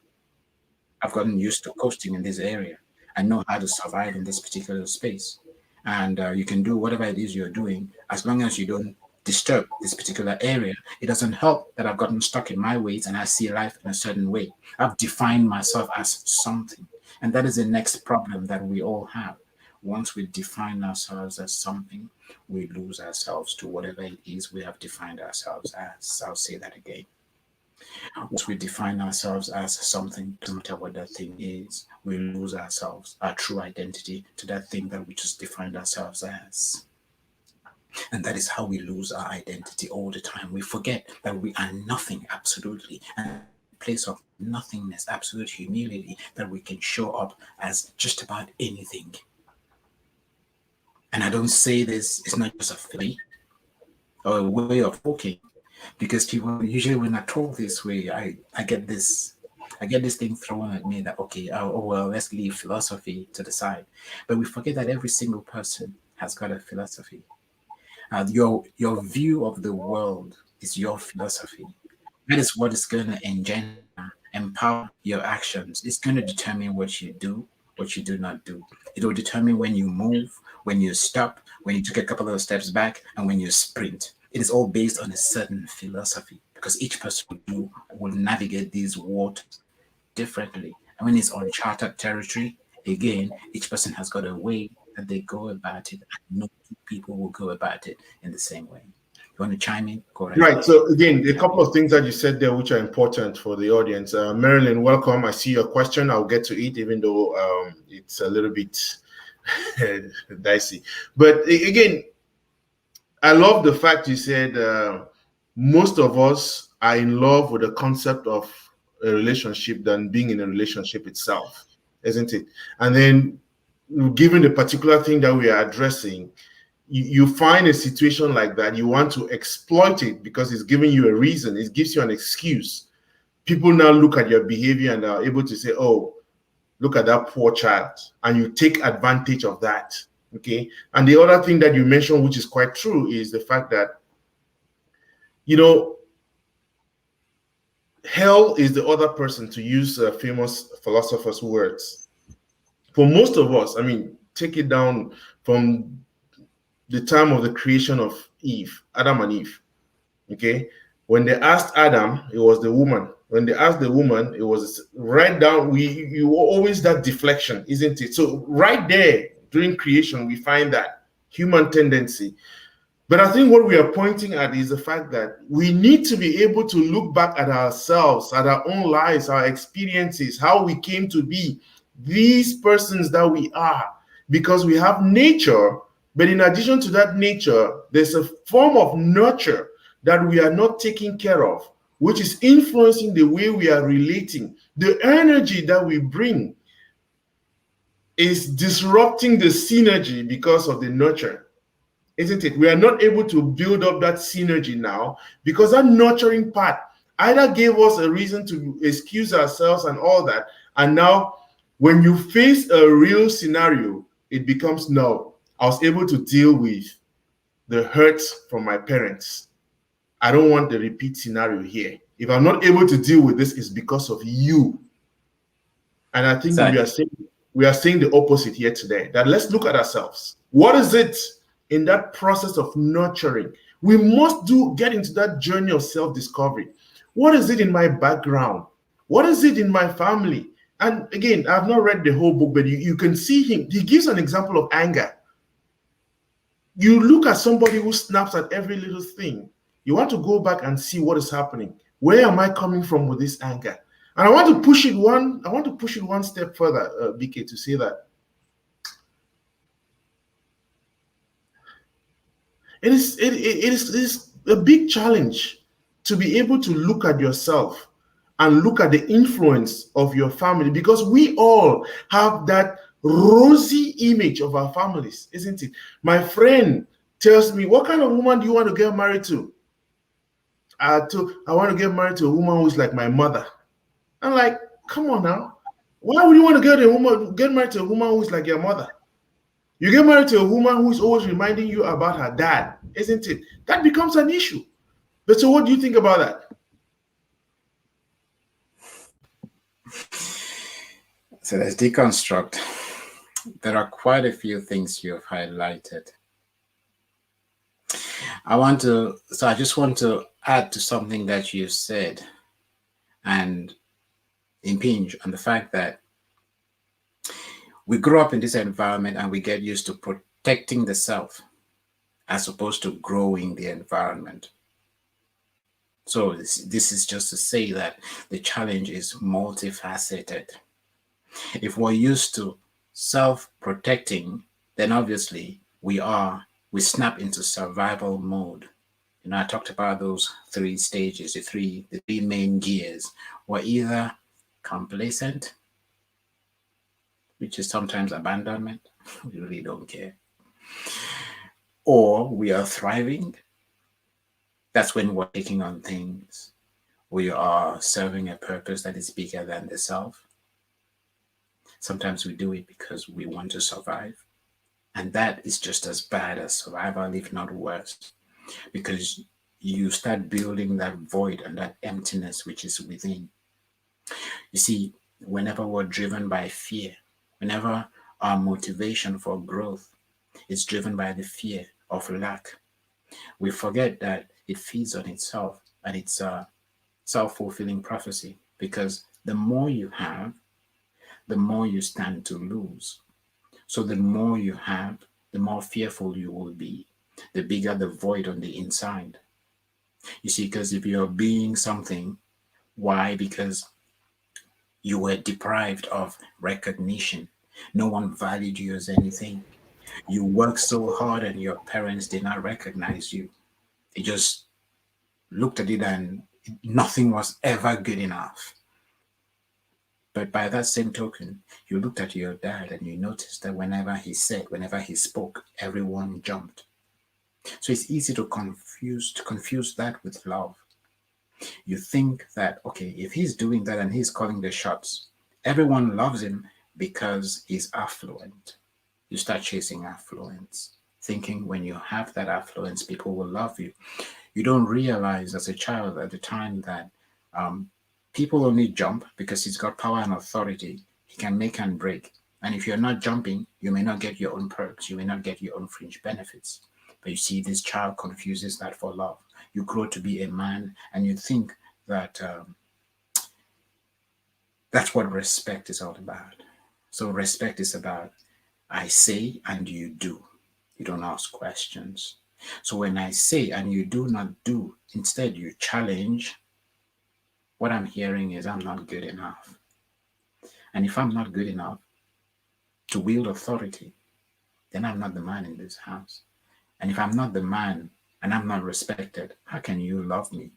I've gotten used to coasting in this area. I know how to survive in this particular space. And you can do whatever it is you're doing as long as you don't disturb this particular area. It doesn't help that I've gotten stuck in my ways and I see life in a certain way. I've defined myself as something. And that is the next problem that we all have. Once we define ourselves as something, we lose ourselves to whatever it is we have defined ourselves as. I'll say that again. Once we define ourselves as something, no matter what that thing is, we lose ourselves, our true identity, to that thing that we just defined ourselves as. And that is how we lose our identity all the time. We forget that we are nothing, absolutely. And in place of nothingness, absolute humility, that we can show up as just about anything. And I don't say this, it's not just a philosophy or a way of talking. Because people usually, when I talk this way, I get this thing thrown at me that okay, oh well, let's leave philosophy to the side. But we forget that every single person has got a philosophy. Your view of the world is your philosophy. That is what is going to engender, empower your actions. It's going to determine what you do, what you do not do. It will determine when you move, when you stop, when you take a couple of steps back, and when you sprint. It is all based on a certain philosophy because each person will navigate these waters differently. And when it's uncharted territory, again, each person has got a way that they go about it, and no two people will go about it in the same way. You want to chime in? Go ahead. Right. So again, a couple of things that you said there which are important for the audience. Marilyn, welcome. I see your question. I'll get to it, even though it's a little bit dicey. But again, I love the fact you said most of us are in love with the concept of a relationship than being in a relationship itself, isn't it? And then, given the particular thing that we are addressing, you find a situation like that, you want to exploit it because it's giving you a reason, it gives you an excuse. People now look at your behavior and are able to say, oh, look at that poor child, and you take advantage of that. Okay. And the other thing that you mentioned, which is quite true, is the fact that, hell is the other person, to use a famous philosopher's words. For most of us, I mean, take it down from the time of the creation of Adam and Eve. Okay. When they asked Adam, it was the woman. When they asked the woman, it was right down. You always that deflection, isn't it? So right there, during creation, we find that human tendency. But I think what we are pointing at is the fact that we need to be able to look back at ourselves, at our own lives, our experiences, how we came to be these persons that we are, because we have nature. But in addition to that nature, there's a form of nurture that we are not taking care of, which is influencing the way we are relating. The energy that we bring is disrupting the synergy because of the nurture, isn't it? We are not able to build up that synergy now because that nurturing part either gave us a reason to excuse ourselves and all that. And now when you face a real scenario, it becomes, no, I was able to deal with the hurts from my parents. I don't want the repeat scenario here. If I'm not able to deal with this, it's because of you. And I think Exactly. we are saying the opposite here today, that let's look at ourselves. What is it in that process of nurturing? We must get into that journey of self-discovery. What is it in my background? What is it in my family? And again, I've not read the whole book, but you can see him. He gives an example of anger. You look at somebody who snaps at every little thing. You want to go back and see what is happening. Where am I coming from with this anger? And I want to push it one step further, BK, to say that it is a big challenge to be able to look at yourself and look at the influence of your family, because we all have that rosy image of our families, isn't it? My friend tells me, what kind of woman do you want to get married to? I want to get married to a woman who's like my mother. I'm like, come on now. Why would you want to get married to a woman who's like your mother? You get married to a woman who's always reminding you about her dad, isn't it? That becomes an issue. But so what do you think about that? So let's deconstruct. There are quite a few things you have highlighted. I just want to add to something that you said and impinge on the fact that we grow up in this environment and we get used to protecting the self as opposed to growing the environment. So this is just to say that the challenge is multifaceted. If we're used to self-protecting, then obviously we snap into survival mode. You know, I talked about those three stages, the three main gears. We're either complacent, which is sometimes abandonment, we really don't care, or we are thriving. That's when we're taking on things. We are serving a purpose that is bigger than the self. Sometimes we do it because we want to survive. And that is just as bad as survival, if not worse, because you start building that void and that emptiness which is within. You see, whenever we're driven by fear, whenever our motivation for growth is driven by the fear of lack, we forget that it feeds on itself, and it's a self-fulfilling prophecy, because the more you have, the more you stand to lose. So the more you have, the more fearful you will be, the bigger the void on the inside. You see, because if you're being something, why? Because you were deprived of recognition. No one valued you as anything. You worked so hard and your parents did not recognize you. They just looked at it and nothing was ever good enough. But by that same token, you looked at your dad and you noticed that whenever he spoke, everyone jumped. So it's easy to confuse that with love. You think that, okay, if he's doing that and he's calling the shots, everyone loves him because he's affluent. You start chasing affluence, thinking when you have that affluence, people will love you. You don't realize as a child at the time that people only jump because he's got power and authority. He can make and break. And if you're not jumping, you may not get your own perks. You may not get your own fringe benefits. But you see, this child confuses that for love. You grow to be a man and you think that that's what respect is all about. So respect is about, I say and you do. You don't ask questions. So when I say and you do not do, instead you challenge, what I'm hearing is I'm not good enough. And if I'm not good enough to wield authority, then I'm not the man in this house. And if I'm not the man and I'm not respected, how can you love me?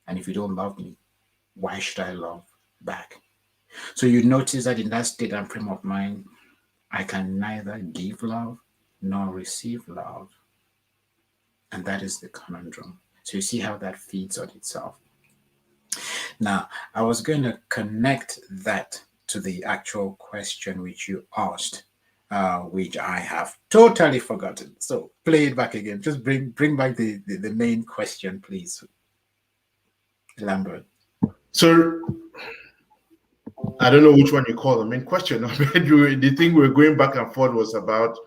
And if you don't love me, why should I love back? So you notice that in that state and frame of mind, I can neither give love nor receive love. And that is the conundrum. So you see how that feeds on itself. Now, I was going to connect that to the actual question which you asked, which I have totally forgotten. So play it back again. Just bring back the main question, please, Lambert. So I don't know which one you call the main question. The thing we were going back and forth was about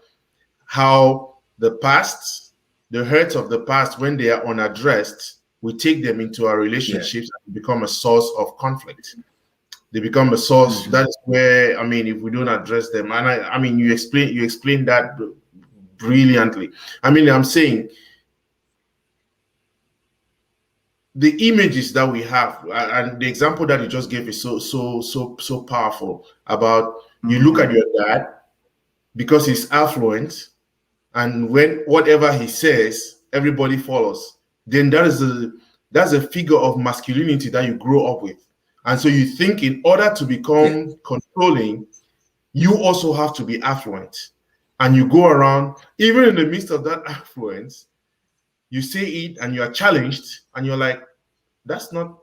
how the past, the hurts of the past, when they are unaddressed, we take them into our relationships and become a source of conflict. They become a source. Mm-hmm. That is where, I mean, if we don't address them, and I mean, you explain that brilliantly. I mean, I'm saying the images that we have, and the example that you just gave is so powerful. About you look at your dad because he's affluent, and when whatever he says, everybody follows. Then that's a figure of masculinity that you grow up with, and so you think in order to become controlling, you also have to be affluent, and you go around even in the midst of that affluence, you say it, and you are challenged, and you're like, that's not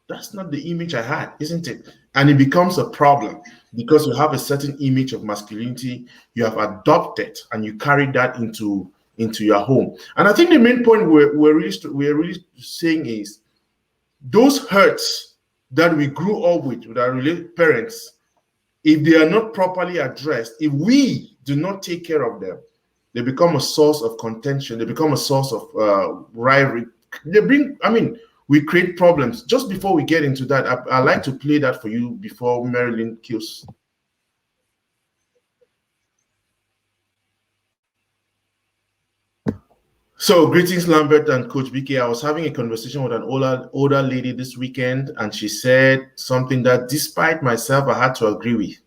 the image I had, isn't it? And it becomes a problem because you have a certain image of masculinity you have adopted, and you carry that into your home. And I think the main point we're really saying is those hurts that we grew up with our parents, if they are not properly addressed, if we do not take care of them, they become a source of contention. They become a source of rivalry. We create problems. Just before we get into that, I like to play that for you before Marilyn kills. So, greetings, Lambert and Coach BK. I was having a conversation with an older lady this weekend, and she said something that, despite myself, I had to agree with.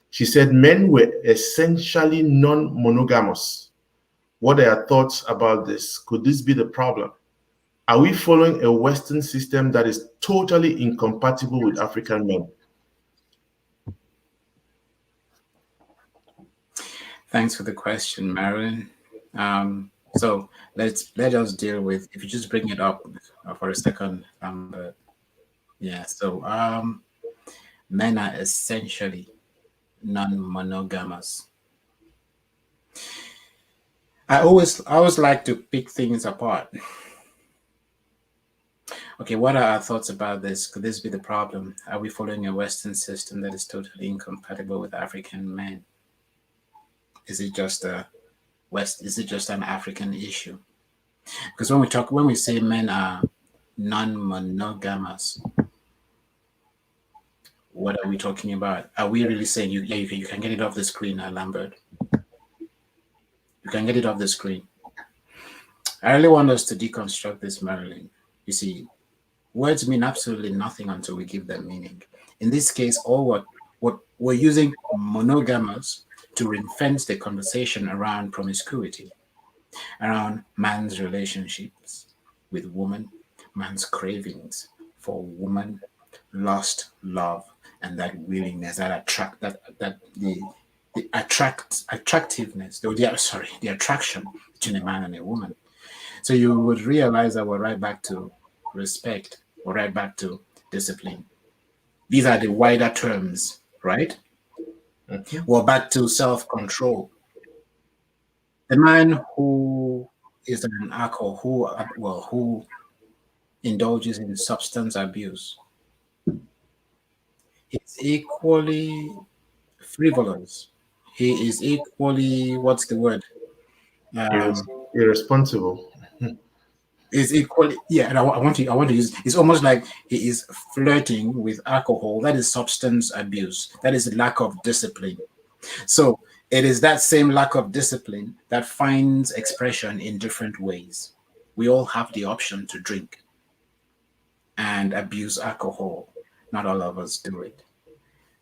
She said men were essentially non-monogamous. What are your thoughts about this? Could this be the problem? Are we following a Western system that is totally incompatible with African men? Thanks for the question, Marilyn. So let us deal with, if you just bring it up for a second. So men are essentially non-monogamous. I always like to pick things apart. Okay, what are our thoughts about this? Could this be the problem? Are we following a Western system that is totally incompatible with African men? Is it just an African issue? Because when we say men are non-monogamous, what are we talking about? Are we really saying you can get it off the screen, Lambert? You can get it off the screen. I really want us to deconstruct this, Marilyn. You see, words mean absolutely nothing until we give them meaning. In this case, what we're using monogamous to ring-fence the conversation around promiscuity, around man's relationships with woman, man's cravings for woman, lust, love, and that willingness, that attractiveness, the attraction between a man and a woman. So you would realize that we're right back to respect, we're right back to discipline. These are the wider terms, right? Mm-hmm. We're back to self-control. The man who is an alcoholic, who indulges in substance abuse, is equally frivolous. He is equally, what's the word? Irresponsible. Is equally, yeah. And I want to use. It's almost like he is flirting with alcohol. That is substance abuse. That is lack of discipline. So it is that same lack of discipline that finds expression in different ways. We all have the option to drink and abuse alcohol. Not all of us do it.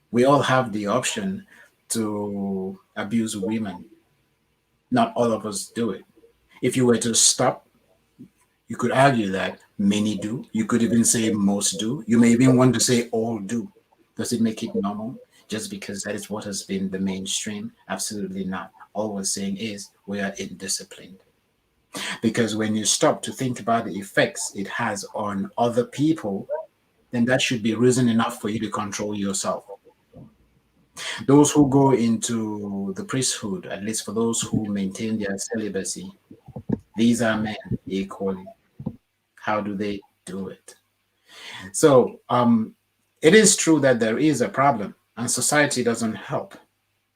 We all have the option to abuse women. Not all of us do it. If you were to stop, you could argue that many do. You could even say most do. You may even want to say all do. Does it make it normal? Just because that is what has been the mainstream? Absolutely not. All we're saying is we are indisciplined. Because when you stop to think about the effects it has on other people, then that should be reason enough for you to control yourself. Those who go into the priesthood, at least for those who maintain their celibacy, these are men equally. How do they do it? So it is true that there is a problem and society doesn't help.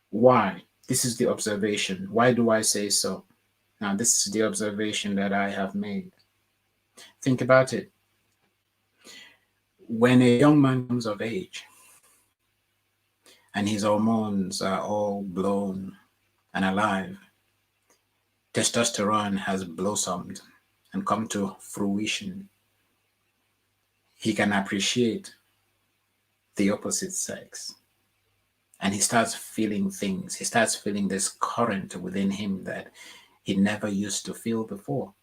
Why? This is the observation. Why do I say so? Now, this is the observation that I have made. Think about it. When a young man comes of age and his hormones are all blown and alive, testosterone has blossomed and come to fruition. he can appreciate the opposite sex. And he starts feeling things. He starts feeling this current within him that he never used to feel before.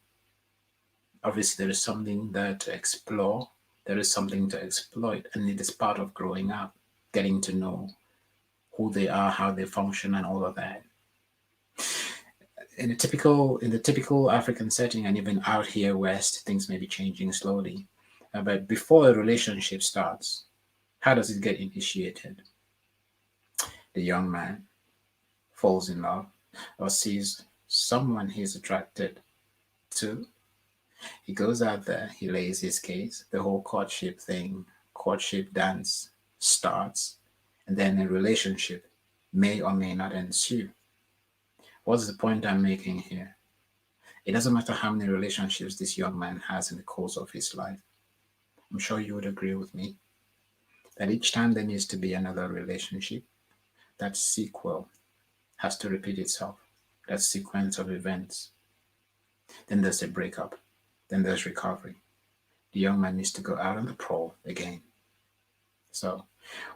Obviously, there is something there to explore, there is something to exploit, and it is part of growing up, getting to know who they are, how they function, and all of that. In the typical African setting, and even out here west, things may be changing slowly. But before a relationship starts, how does it get initiated? The young man falls in love or sees someone he's attracted to. He goes out there, he lays his case, the whole courtship thing, courtship dance starts, and then a relationship may or may not ensue. What's the point I'm making here? It doesn't matter how many relationships this young man has in the course of his life. I'm sure you would agree with me that each time there needs to be another relationship, that sequel has to repeat itself, that sequence of events. Then there's a breakup, then there's recovery. The young man needs to go out on the prowl again. So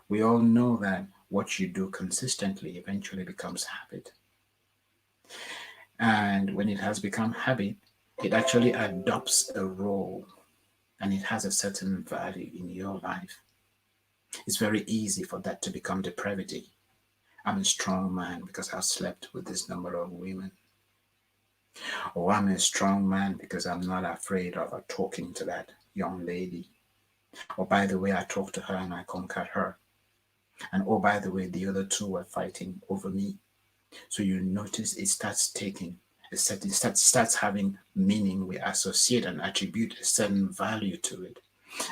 we all know that what you do consistently eventually becomes habit. And when it has become habit, it actually adopts a role and it has a certain value in your life. It's very easy for that to become depravity. I'm a strong man because I've slept with this number of women. Or I'm a strong man because I'm not afraid of talking to that young lady. Or by the way, I talked to her and I conquered her. And oh, by the way, the other two were fighting over me. So you notice it starts taking a certain, starts having meaning. We associate and attribute a certain value to it.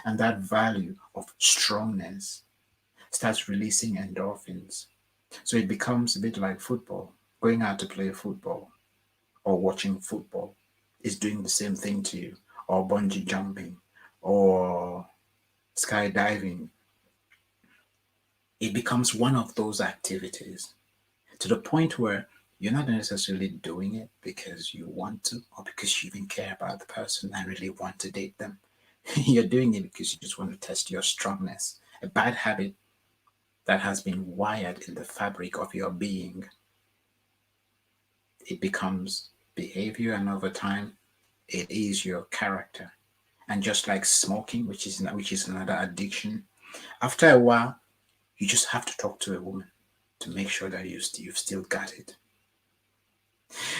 And that value of strongness starts releasing endorphins. So it becomes a bit like football. Going out to play football or watching football is doing the same thing to you, or bungee jumping or skydiving. It becomes one of those activities to the point where you're not necessarily doing it because you want to or because you even care about the person and really want to date them. You're doing it because you just want to test your strongness. A bad habit that has been wired in the fabric of your being. It becomes behavior, and over time, it is your character. And just like smoking, which is another addiction, after a while, you just have to talk to a woman to make sure that you've still got it.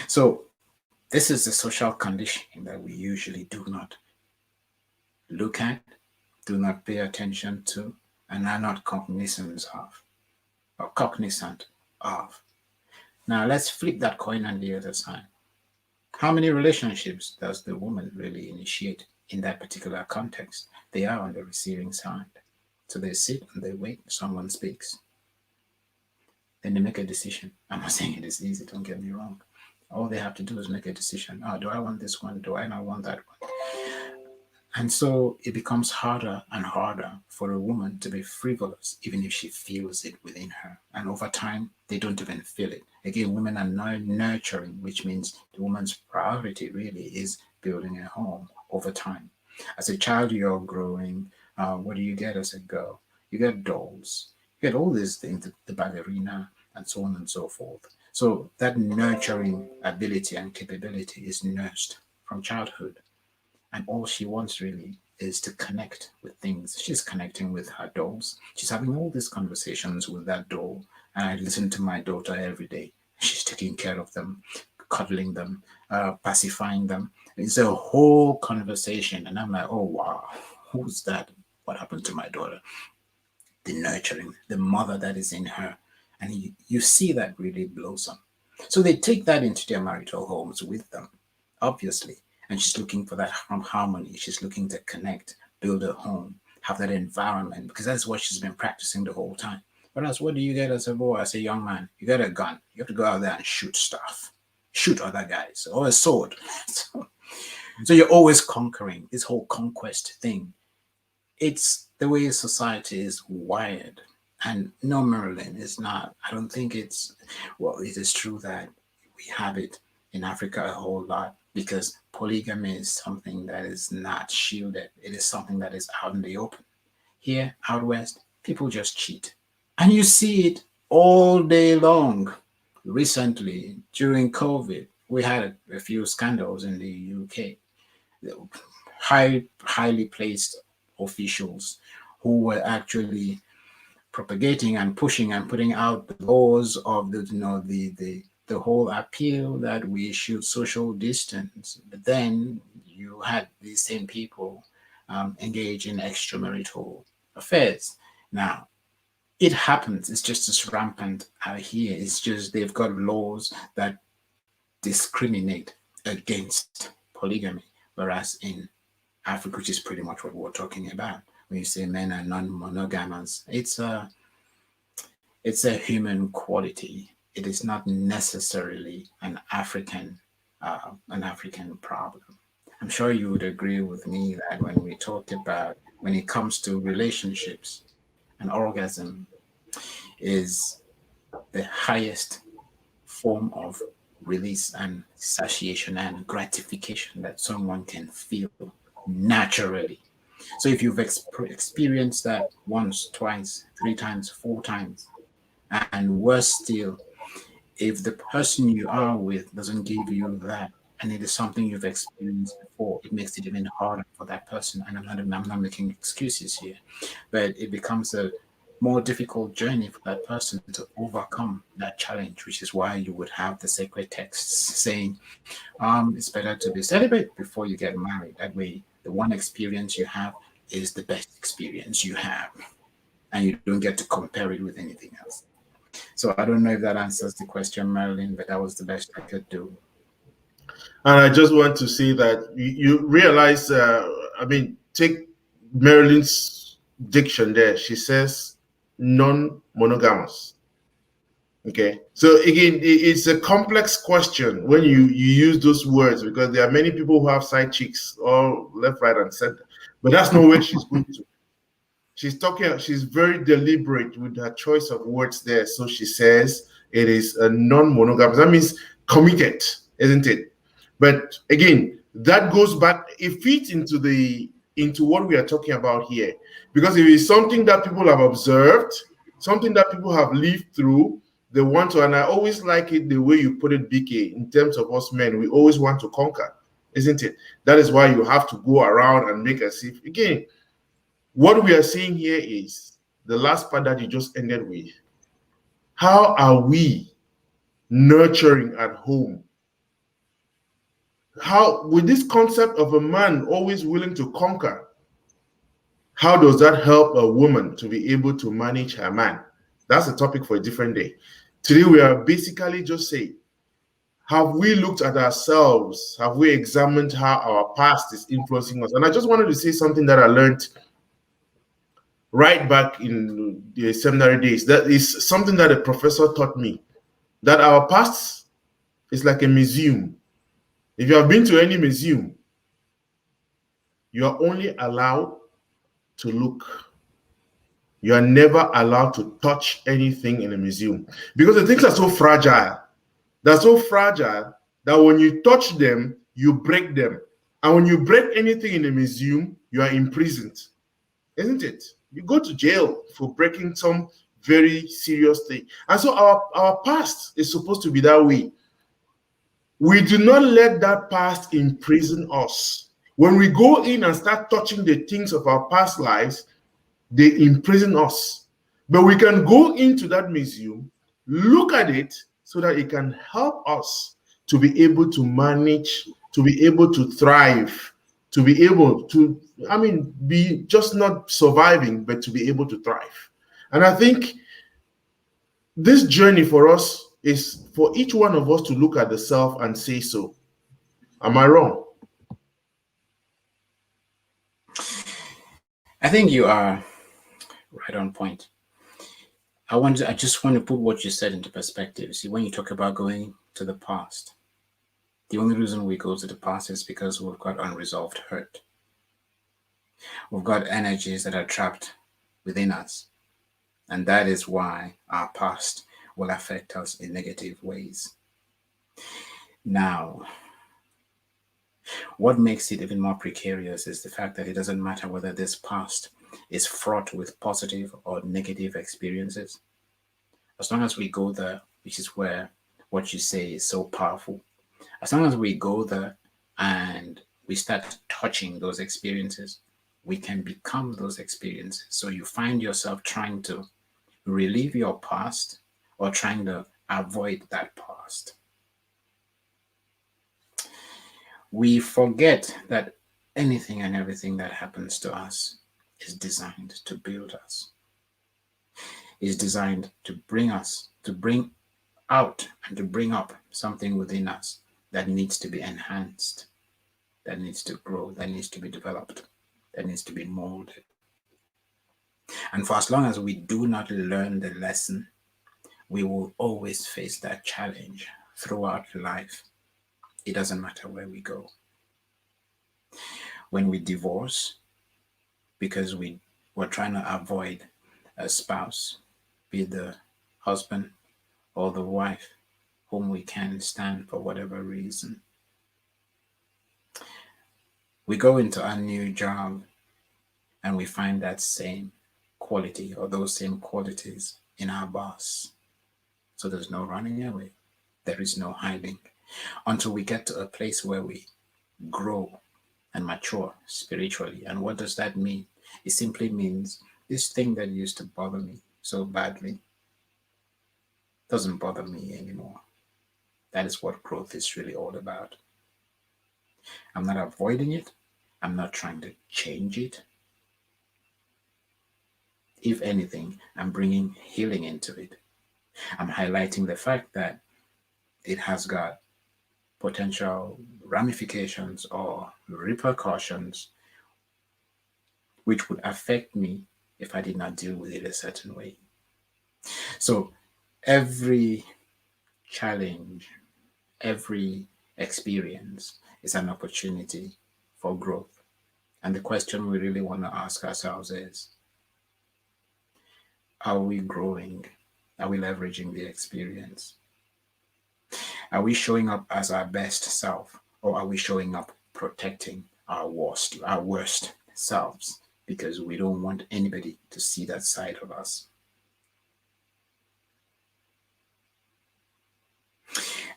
So this is the social conditioning that we usually do not look at, do not pay attention to, and are not cognizant of. Now let's flip that coin on the other side. How many relationships does the woman really initiate in that particular context? They are on the receiving side. So they sit and they wait, someone speaks. Then they make a decision. I'm not saying it is easy, don't get me wrong. All they have to do is make a decision. Oh, do I want this one? Do I not want that one? And so it becomes harder and harder for a woman to be frivolous, even if she feels it within her. And over time, they don't even feel it. Again, women are now nurturing, which means the woman's priority really is building a home over time. As a child, you're growing. What do you get as a girl? You get dolls. You get all these things, the ballerina, and so on and so forth. So that nurturing ability and capability is nursed from childhood. And all she wants really is to connect with things. She's connecting with her dolls. She's having all these conversations with that doll. And I listen to my daughter every day. She's taking care of them, cuddling them, pacifying them. It's a whole conversation. And I'm like, oh, wow, who's that? What happened to my daughter? The nurturing, the mother that is in her. And you see that really blossom. So they take that into their marital homes with them, obviously. And she's looking for that harmony. She's looking to connect, build a home, have that environment, because that's what she's been practicing the whole time. Whereas, what do you get as a boy, as a young man? You get a gun. You have to go out there and shoot stuff, shoot other guys, or a sword. So you're always conquering, this whole conquest thing. It's the way society is wired. And no, Marilyn, it's not. I don't think it's, well, it is true that we have it in Africa a whole lot. because polygamy is something that is not shielded. It is something that is out in the open. Here, out west, people just cheat. And you see it all day long. Recently, during COVID, we had a few scandals in the UK. Highly placed officials who were actually propagating and pushing and putting out the laws of the whole appeal that we should social distance. But then you had these same people engage in extramarital affairs. Now, it happens. It's just as rampant out here. It's just they've got laws that discriminate against polygamy, whereas in Africa, which is pretty much what we're talking about, when you say men are non-monogamous, it's a human quality. It is not necessarily an African problem. I'm sure you would agree with me that when it comes to relationships, an orgasm is the highest form of release and satiation and gratification that someone can feel naturally. So if you've experienced that once, twice, three times, four times, and worse still, if the person you are with doesn't give you that, and it is something you've experienced before, it makes it even harder for that person. And I'm not making excuses here, but it becomes a more difficult journey for that person to overcome that challenge, which is why you would have the sacred texts saying, it's better to be celibate before you get married. That way, the one experience you have is the best experience you have, and you don't get to compare it with anything else. So I don't know if that answers the question, Marilyn, but that was the best I could do. And I just want to say that you realize, take Marilyn's diction there. She says non-monogamous. Okay. So again, it's a complex question when you use those words, because there are many people who have side chicks all left, right, and center. But that's not where she's going to. She's very deliberate with her choice of words there. So she says it is a non-monogamous. That means committed, isn't it? But again, that goes back, it fits into what we are talking about here. Because if it's something that people have observed, something that people have lived through, they want to, and I always like it the way you put it, BK, in terms of us men, we always want to conquer, isn't it? That is why you have to go around and make as if, again, what we are seeing here is the last part that you just ended with. How are we nurturing at home? How, with this concept of a man always willing to conquer, how does that help a woman to be able to manage her man? That's a topic for a different day. Today, we are basically just saying, have we looked at ourselves? Have we examined how our past is influencing us? And I just wanted to say something that I learned right back in the seminary days. That is something that a professor taught me, that our past is like a museum. If you have been to any museum, you are only allowed to look. You are never allowed to touch anything in a museum, because the things are so fragile. They're so fragile that when you touch them, you break them. And when you break anything in a museum, you are imprisoned, isn't it? You go to jail for breaking some very serious thing. And so our past is supposed to be that way. We do not let that past imprison us. When we go in and start touching the things of our past lives, they imprison us. But we can go into that museum, look at it, so that it can help us to be able to manage, to be able to thrive, to be able to, be just not surviving, but to be able to thrive. And I think this journey for us is for each one of us to look at the self and say so. Am I wrong? I think you are right on point. I just want to put what you said into perspective. See, when you talk about going to the past, the only reason we go to the past is because we've got unresolved hurt. We've got energies that are trapped within us. And that is why our past will affect us in negative ways. Now, What makes it even more precarious is the fact that it doesn't matter whether this past is fraught with positive or negative experiences. As long as we go there, which is where what you say is so powerful, as long as we go there and we start touching those experiences, we can become those experiences. So you find yourself trying to relive your past or trying to avoid that past. We forget that anything and everything that happens to us is designed to build us, is designed to bring out and to bring up something within us that needs to be enhanced, that needs to grow, that needs to be developed, that needs to be molded. And for as long as we do not learn the lesson, we will always face that challenge throughout life. It doesn't matter where we go. When we divorce, because we were trying to avoid a spouse, be it the husband or the wife, whom we can't stand for whatever reason. We go into a new job and we find that same quality or those same qualities in our boss. So there's no running away. There is no hiding until we get to a place where we grow and mature spiritually. And what does that mean? It simply means this thing that used to bother me so badly doesn't bother me anymore. That is what growth is really all about. I'm not avoiding it. I'm not trying to change it. If anything, I'm bringing healing into it. I'm highlighting the fact that it has got potential ramifications or repercussions which would affect me if I did not deal with it a certain way. So every challenge, every experience is an opportunity for growth. And the question we really want to ask ourselves is, are we growing? Are we leveraging the experience? Are we showing up as our best self, or are we showing up protecting our worst selves because we don't want anybody to see that side of us?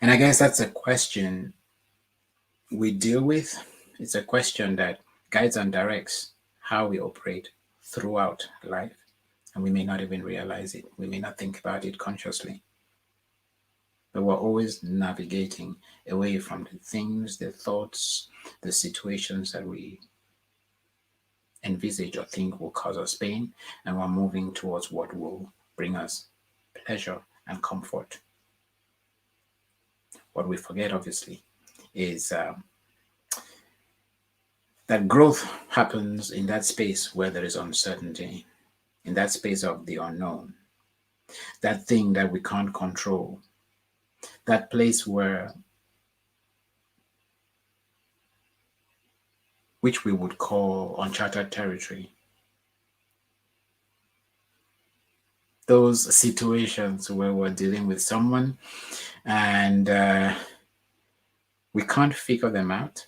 And I guess that's a question we deal with. It's a question that guides and directs how we operate throughout life. And we may not even realize it. We may not think about it consciously. But we're always navigating away from the things, the thoughts, the situations that we envisage or think will cause us pain. And we're moving towards what will bring us pleasure and comfort. What we forget, obviously, is that growth happens in that space where there is uncertainty, in that space of the unknown, that thing that we can't control, that place which we would call uncharted territory. Those situations where we're dealing with someone and we can't figure them out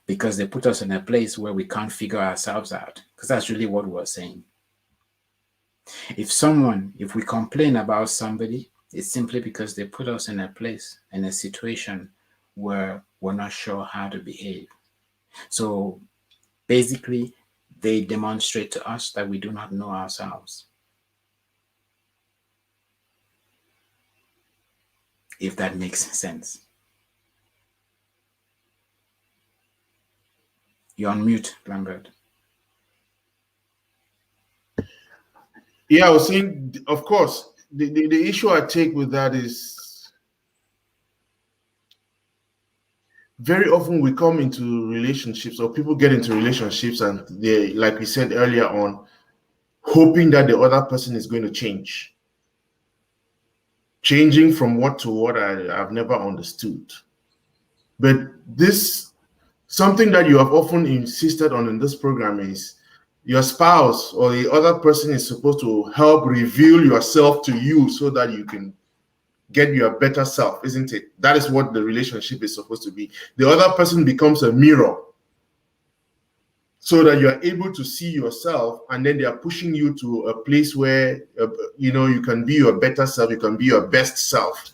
because they put us in a place where we can't figure ourselves out, because that's really what we're saying. If we complain about somebody, it's simply because they put us in a place, in a situation where we're not sure how to behave. So basically, they demonstrate to us that we do not know ourselves. If that makes sense. You're on mute, Lambert. Yeah, I was saying, of course, the issue I take with that is very often we come into relationships, or people get into relationships, and they, like we said earlier on, hoping that the other person is going to change. Changing from what to what I've never understood. But something that you have often insisted on in this program is your spouse or the other person is supposed to help reveal yourself to you so that you can get your better self, isn't it? That is what the relationship is supposed to be. The other person becomes a mirror so that you're able to see yourself, and then they are pushing you to a place where, you can be your better self, you can be your best self.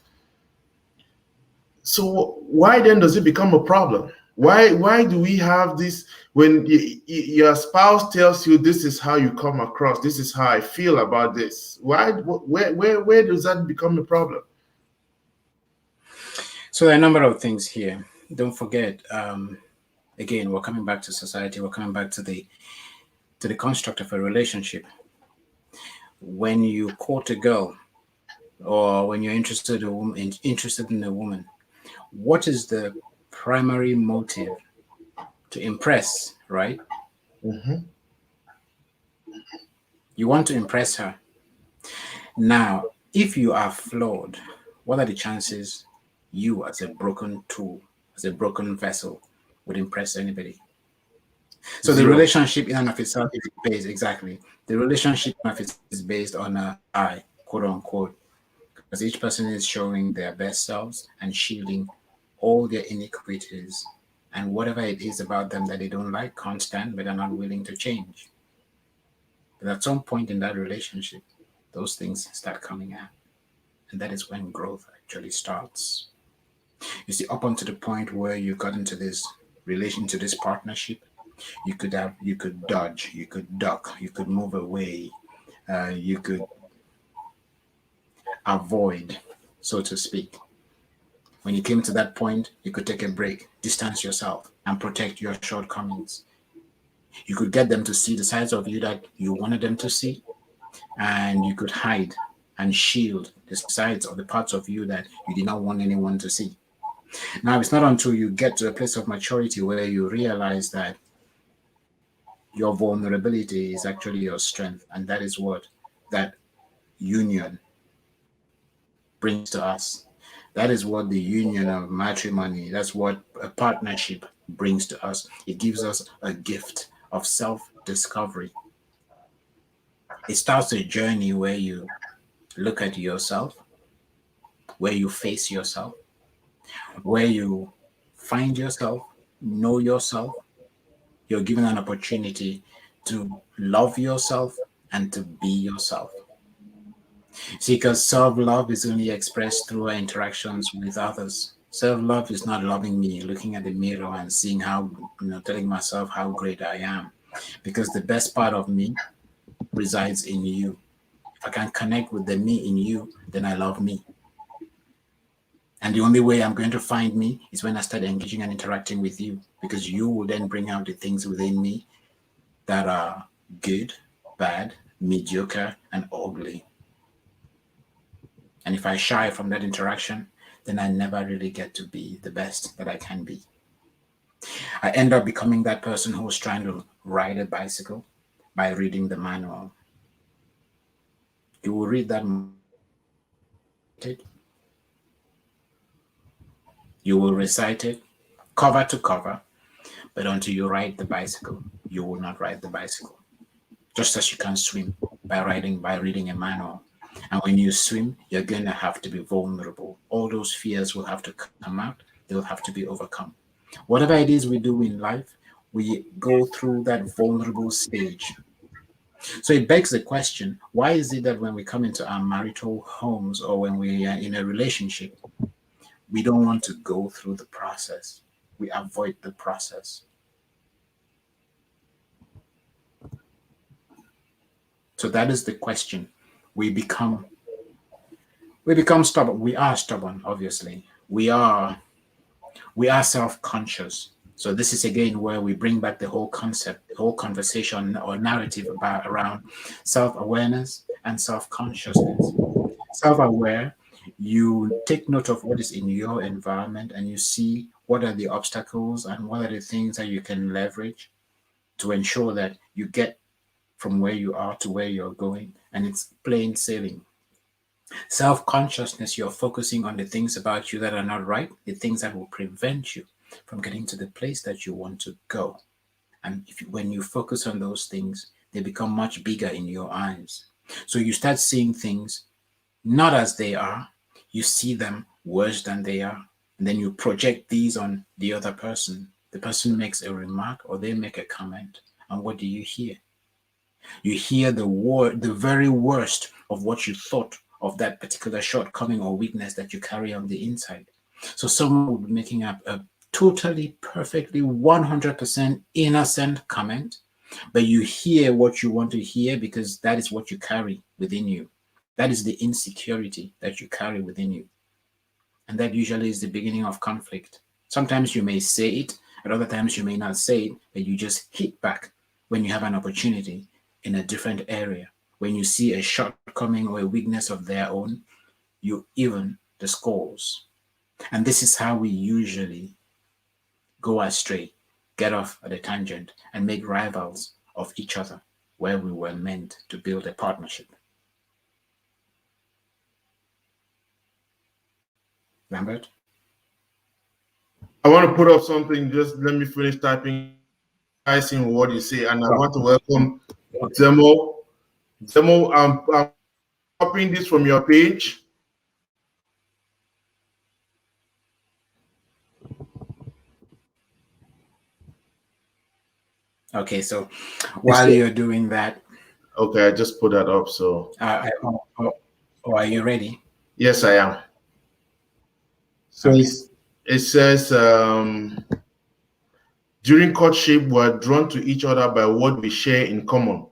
So why then does it become a problem? Why do we have this when your spouse tells you this is how you come across, this is how I feel about this? Where does that become a problem? So there are a number of things here. Don't forget, again, we're coming back to society. We're coming back to the construct of a relationship. When you court a girl, or when you're interested in a woman, what is the primary motive? To impress, right? Mm-hmm. You want to impress her. Now, if you are flawed, what are the chances you, as a broken tool, as a broken vessel, would impress anybody? So the relationship in and of itself is based, exactly. The relationship in and of itself is based on a I, quote unquote, because each person is showing their best selves and shielding all their iniquities and whatever it is about them that they don't like, can't stand, but are not willing to change. But at some point in that relationship, those things start coming out. And that is when growth actually starts. You see, up until the point where you got into this relation, to this partnership, you could dodge, you could duck, you could move away, you could avoid, so to speak. When you came to that point, you could take a break, distance yourself, and protect your shortcomings. You could get them to see the sides of you that you wanted them to see, and you could hide and shield the sides or the parts of you that you did not want anyone to see. Now, it's not until you get to a place of maturity where you realize that your vulnerability is actually your strength, and that is what that union brings to us. That is what the union of matrimony, that's what a partnership brings to us. It gives us a gift of self-discovery. It starts a journey where you look at yourself, where you face yourself, where you find yourself, know yourself. You're given an opportunity to love yourself and to be yourself. See, because self-love is only expressed through our interactions with others. Self-love is not loving me, looking at the mirror and seeing how, telling myself how great I am. Because the best part of me resides in you. If I can connect with the me in you, then I love me. And the only way I'm going to find me is when I start engaging and interacting with you, because you will then bring out the things within me that are good, bad, mediocre, and ugly. And if I shy from that interaction, then I never really get to be the best that I can be. I end up becoming that person who's trying to ride a bicycle by reading the manual. You will read that. You will recite it cover to cover, but until you ride the bicycle, you will not ride the bicycle. Just as you can swim by reading a manual. And when you swim, you're going to have to be vulnerable. All those fears will have to come out. They'll have to be overcome. Whatever it is we do in life, we go through that vulnerable stage. So it begs the question, why is it that when we come into our marital homes or when we are in a relationship, we don't want to go through the process? We avoid the process. So that is the question. We become stubborn. We are stubborn, obviously. We are self-conscious. So this is again where we bring back the whole concept, the whole conversation or narrative around self-awareness and self-consciousness. Self-aware, you take note of what is in your environment and you see what are the obstacles and what are the things that you can leverage to ensure that you get from where you are to where you're going, and it's plain sailing. Self-consciousness, you're focusing on the things about you that are not right, the things that will prevent you from getting to the place that you want to go. And when you focus on those things, they become much bigger in your eyes. So you start seeing things not as they are. You see them worse than they are. And then you project these on the other person. The person makes a remark or they make a comment. And what do you hear? You hear the very worst of what you thought of that particular shortcoming or weakness that you carry on the inside. So someone would be making up a totally, perfectly, 100% innocent comment, but you hear what you want to hear because that is what you carry within you. That is the insecurity that you carry within you. And that usually is the beginning of conflict. Sometimes you may say it, at other times you may not say it, but you just hit back when you have an opportunity in a different area. When you see a shortcoming or a weakness of their own, you even the scores. And this is how we usually go astray, get off at a tangent, and make rivals of each other where we were meant to build a partnership. Lambert? I want to put up something. Just let me finish typing. I see what you say, and I want to welcome Demo. Demo, I'm copying this from your page. Okay, so while you're doing that, okay, I just put that up. So, are you ready? Yes, I am. So okay. It says, during courtship, we are drawn to each other by what we share in common.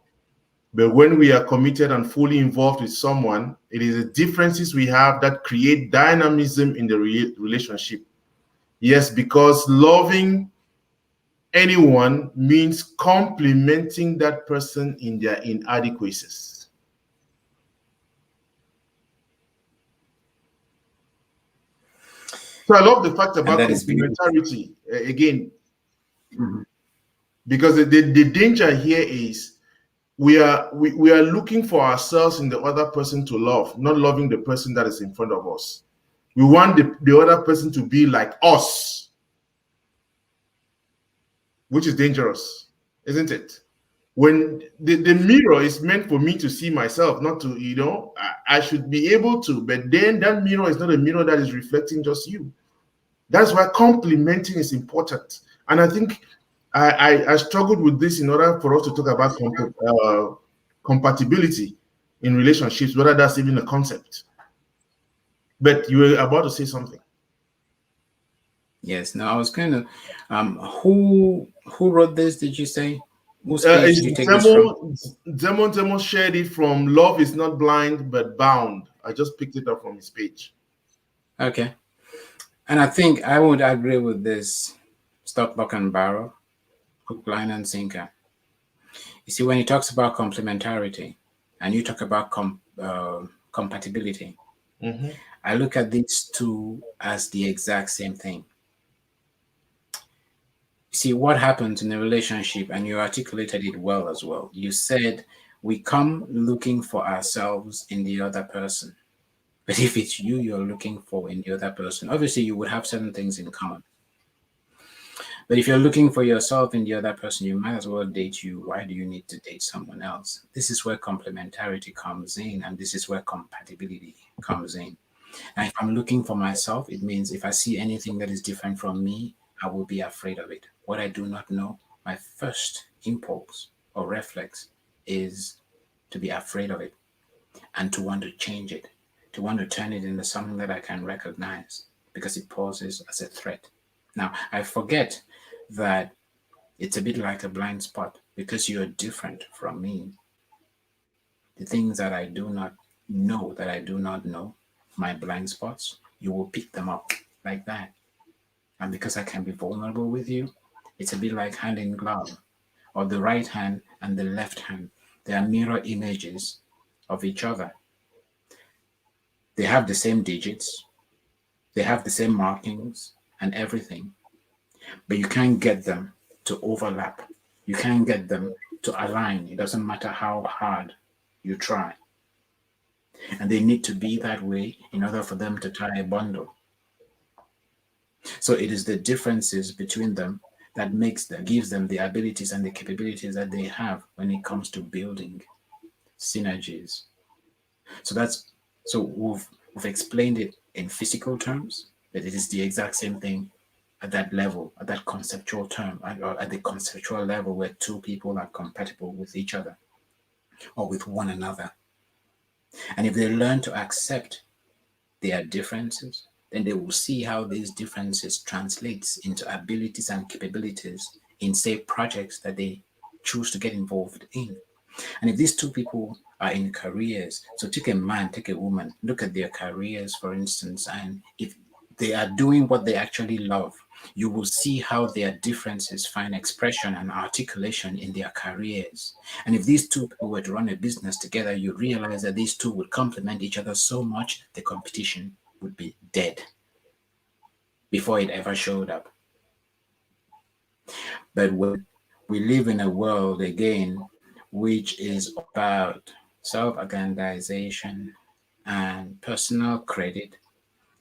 But when we are committed and fully involved with someone, it is the differences we have that create dynamism in the relationship. Yes, because loving anyone means complimenting that person in their inadequacies. So I love the fact about complementarity again, because the danger here is we are looking for ourselves in the other person to love, not loving the person that is in front of us. We want the other person to be like us, which is dangerous, isn't it? When the mirror is meant for me to see myself, not to, I should be able to, but then that mirror is not a mirror that is reflecting just you. That's why complimenting is important. And I think I struggled with this in order for us to talk about compatibility in relationships, whether that's even a concept. But you were about to say something. Yes. No, I was kind of. Who wrote this? Did you say? Whose page did you take this from? Demo shared it from Love is Not Blind but Bound. I just picked it up from his page. Okay. And I think I would agree with this. Stock, Buck, and Barrel, hook, line, and sinker. You see, when he talks about complementarity, and you talk about compatibility, I look at these two as the exact same thing. See what happens in a relationship, and you articulated it well as well. You said we come looking for ourselves in the other person. But if it's you're looking for in the other person, obviously you would have certain things in common. But if you're looking for yourself in the other person, you might as well date you. Why do you need to date someone else? This is where complementarity comes in, and this is where compatibility comes in. And if I'm looking for myself, it means if I see anything that is different from me, I will be afraid of it. What I do not know, my first impulse or reflex is to be afraid of it and to want to change it, to want to turn it into something that I can recognize because it poses as a threat. Now, I forget that it's a bit like a blind spot because you're different from me. The things that I do not know, my blind spots, you will pick them up like that. And because I can be vulnerable with you, it's a bit like hand in glove, or the right hand and the left hand. They are mirror images of each other. They have the same digits, they have the same markings and everything, but you can't get them to overlap. You can't get them to align. It doesn't matter how hard you try. And they need to be that way in order for them to tie a bundle. So it is the differences between them that gives them the abilities and the capabilities that they have when it comes to building synergies. So we've explained it in physical terms, but it is the exact same thing at that level, at that conceptual term, or at the conceptual level where two people are compatible with each other or with one another. And if they learn to accept their differences, then they will see how these differences translates into abilities and capabilities in, say, projects that they choose to get involved in. And if these two people are in careers, so take a man, take a woman, look at their careers, for instance, and if they are doing what they actually love, you will see how their differences find expression and articulation in their careers. And if these two people were to run a business together, you realize that these two would complement each other so much, the competition would be dead before it ever showed up. But when we live in a world, again, which is about self-aggrandization and personal credit,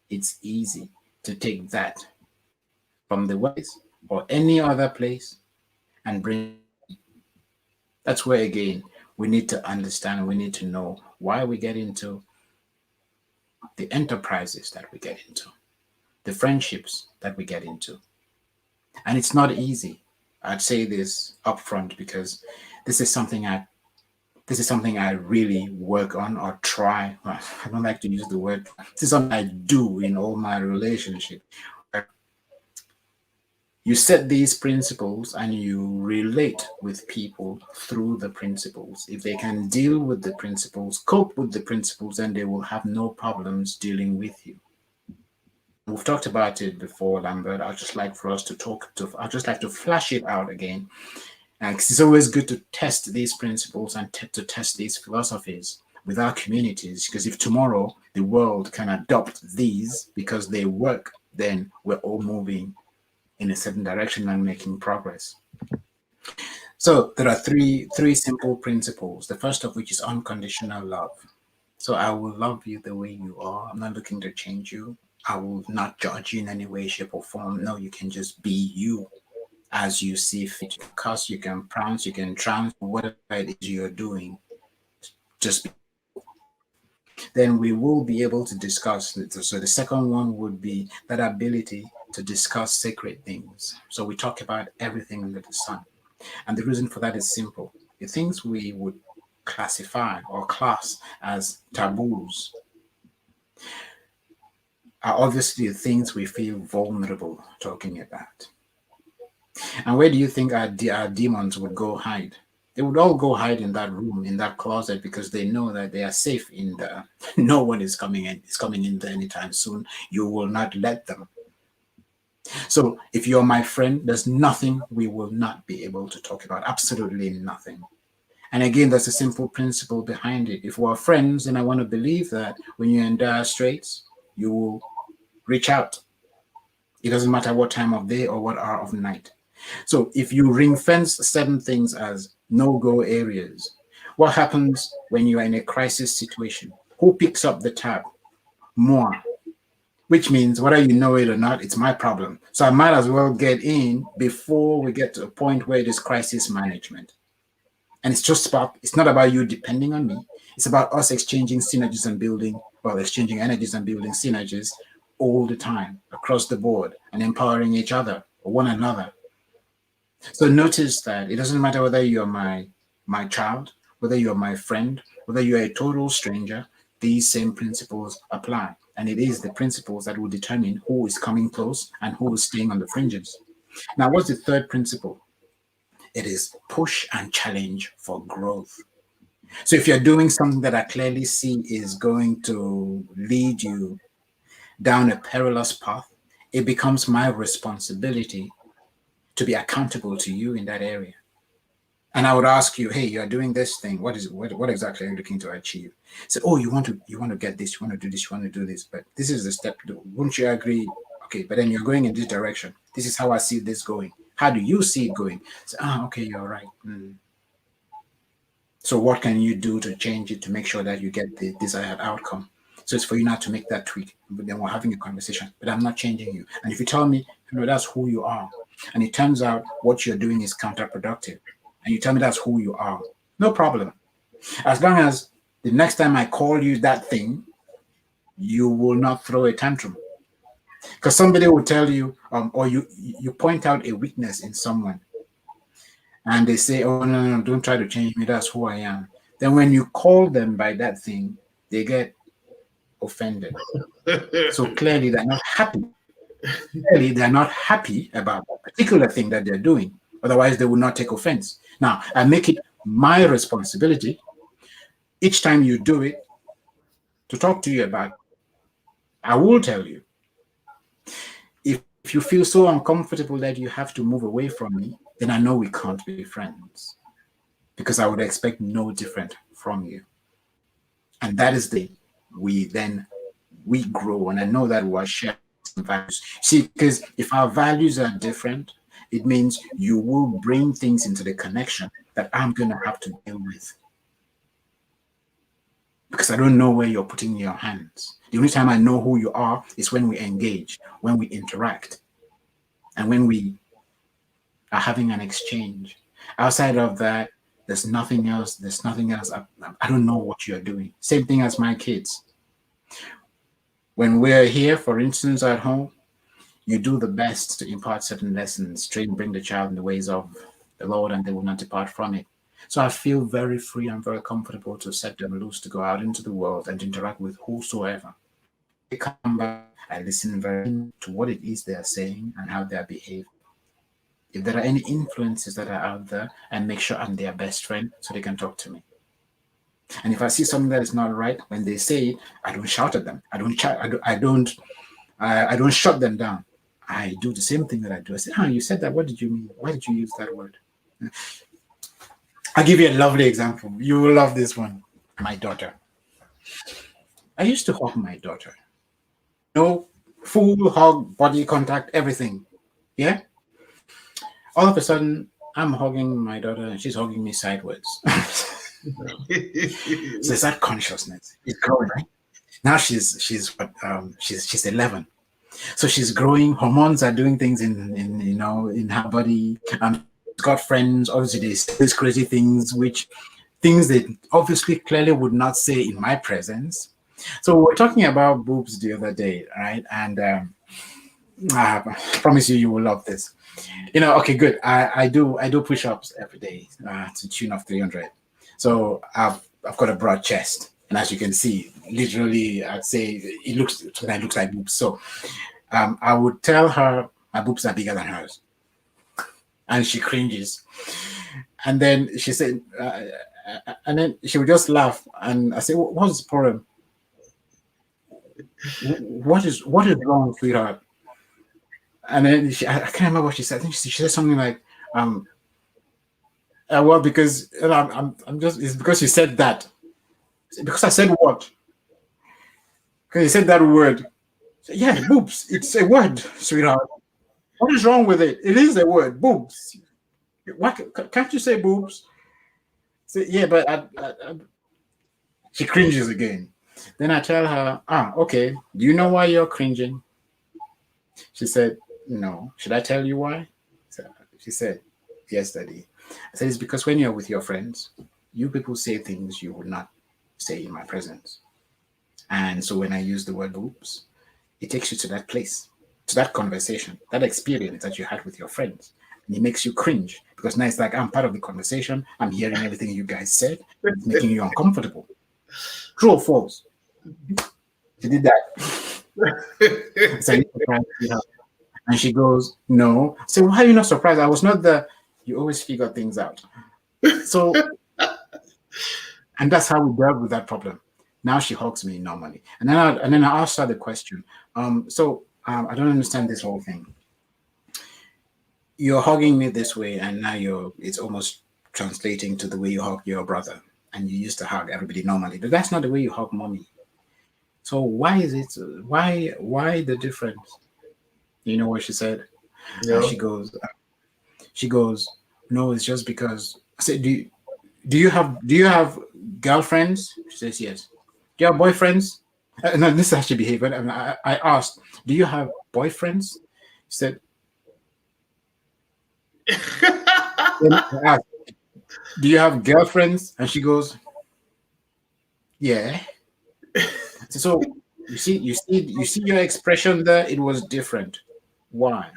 it's easy to take that from the West or any other place and bring. That's where, again, we need to understand, we need to know why we get into the enterprises that we get into, the friendships that we get into. And it's not easy. I'd say this upfront because this is something I really work on or try. Well, I don't like to use the word. This is something I do in all my relationships. You set these principles and you relate with people through the principles. If they can deal with the principles, cope with the principles, then they will have no problems dealing with you. We've talked about it before, Lambert. I'd just like for us to I'd just like to flash it out again. Because it's always good to test these principles and to test these philosophies with our communities. Because if tomorrow the world can adopt these because they work, then we're all moving in a certain direction and making progress. So there are three simple principles. The first of which is unconditional love. So I will love you the way you are. I'm not looking to change you. I will not judge you in any way, shape, or form. No, you can just be you as you see fit. You can cuss, you can pronounce, you can trans, whatever it is you're doing. Just be. Then we will be able to discuss. So the second one would be that ability to discuss sacred things. So we talk about everything under the sun. And the reason for that is simple. The things we would classify or class as taboos are obviously the things we feel vulnerable talking about. And where do you think our demons would go hide? They would all go hide in that room, in that closet, because they know that they are safe in there. No one is coming in. It's coming in there anytime soon. You will not let them. So if you're my friend, there's nothing we will not be able to talk about. Absolutely nothing. And again, there's a simple principle behind it. If we're friends, then I want to believe that when you're in dire straits, you will reach out. It doesn't matter what time of day or what hour of night. So if you ring fence certain things as no-go areas, what happens when you are in a crisis situation? Who picks up the tab? More. Which means whether you know it or not, it's my problem. So I might as well get in before we get to a point where it is crisis management. And it's not about you depending on me. It's about us exchanging synergies and exchanging energies and building synergies all the time across the board and empowering each other or one another. So notice that it doesn't matter whether you're my child, whether you're my friend, whether you're a total stranger, these same principles apply. And it is the principles that will determine who is coming close and who is staying on the fringes. Now, what's the third principle? It is push and challenge for growth. So if you're doing something that I clearly see is going to lead you down a perilous path, it becomes my responsibility to be accountable to you in that area. And I would ask you, hey, you're doing this thing. What exactly are you looking to achieve? So, oh, you want to get this, you want to do this, you want to do this, but this is the step. Won't you agree? Okay, but then you're going in this direction. This is how I see this going. How do you see it going? So, okay, you're right. So what can you do to change it to make sure that you get the desired outcome? So it's for you not to make that tweak. But then we're having a conversation, but I'm not changing you. And if you tell me, that's who you are, and it turns out what you're doing is counterproductive, and you tell me that's who you are, no problem. As long as the next time I call you that thing, you will not throw a tantrum. Because somebody will tell you, or you point out a weakness in someone, and they say, "Oh no, don't try to change me. That's who I am." Then when you call them by that thing, they get offended. So clearly they're not happy. Clearly they're not happy about that particular thing that they're doing. Otherwise, they will not take offense. Now, I make it my responsibility each time you do it to talk to you about it. I will tell you. If you feel so uncomfortable that you have to move away from me, then I know we can't be friends, because I would expect no different from you. And that is the we grow, and I know that we are sharing values. See, because if our values are different, it means you will bring things into the connection that I'm going to have to deal with, because I don't know where you're putting your hands. The only time I know who you are is when we engage, when we interact, and when we are having an exchange. Outside of that, there's nothing else. There's nothing else. I don't know what you're doing. Same thing as my kids. When we're here, for instance, at home, you do the best to impart certain lessons, bring the child in the ways of the Lord, and they will not depart from it. So I feel very free and very comfortable to set them loose to go out into the world and interact with whosoever. They come back, I listen very to what it is they are saying and how they are behaving. If there are any influences that are out there, I make sure I'm their best friend so they can talk to me. And if I see something that is not right, when they say it, I don't shout at them. I don't shut them down. I do the same thing that I do. I say, you said that. What did you mean? Why did you use that word? I'll give you a lovely example. You will love this one. My daughter. I used to hug my daughter. No, full hug, body contact, everything. Yeah? All of a sudden, I'm hugging my daughter and she's hugging me sideways. So it's that consciousness. It's growing, right? Now she's 11. So she's growing. Hormones are doing things in her body. She's got friends. Obviously, they say these crazy things, things they obviously clearly would not say in my presence. So we were talking about boobs the other day, right? And I promise you will love this. Okay, good. I do push-ups every day to tune of 300. So I've got a broad chest, and as you can see, literally, I'd say it looks like boobs. So I would tell her my boobs are bigger than hers, and she cringes. And then she said, and then she would just laugh, and I say, "What's the problem? What is wrong, sweetheart?" And then I can't remember what she said. I think she said something like, well, because it's because you said that. Because I said what? Because you said that word. Yeah, boobs. It's a word, sweetheart. What is wrong with it? It is a word, boobs. Why can't you say boobs? Yeah, but she cringes again. Then I tell her, okay, do you know why you're cringing? She said, no. Should I tell you why? She said, yes, Daddy. I said, it's because when you're with your friends, you people say things you would not say in my presence. And so when I use the word boobs, it takes you to that place, to that conversation, that experience that you had with your friends. And it makes you cringe because now it's like I'm part of the conversation. I'm hearing everything you guys said. It's making you uncomfortable. True or false? She did that. So and she goes, no. So why are you not surprised? I was not there. You always figure things out. So, and that's how we dealt with that problem. Now she hugs me normally. And then I asked her the question. I don't understand this whole thing. You're hugging me this way, and now it's almost translating to the way you hug your brother. And you used to hug everybody normally. But that's not the way you hug mommy. So why is it? Why the difference? You know what she said? No. She goes, no, it's just because. I said, do you have girlfriends? She says, yes. Do you have boyfriends? No, this is how she behaved. I asked, do you have boyfriends? She said, I asked, do you have girlfriends? And she goes, yeah. So You see your expression there. It was different. Why?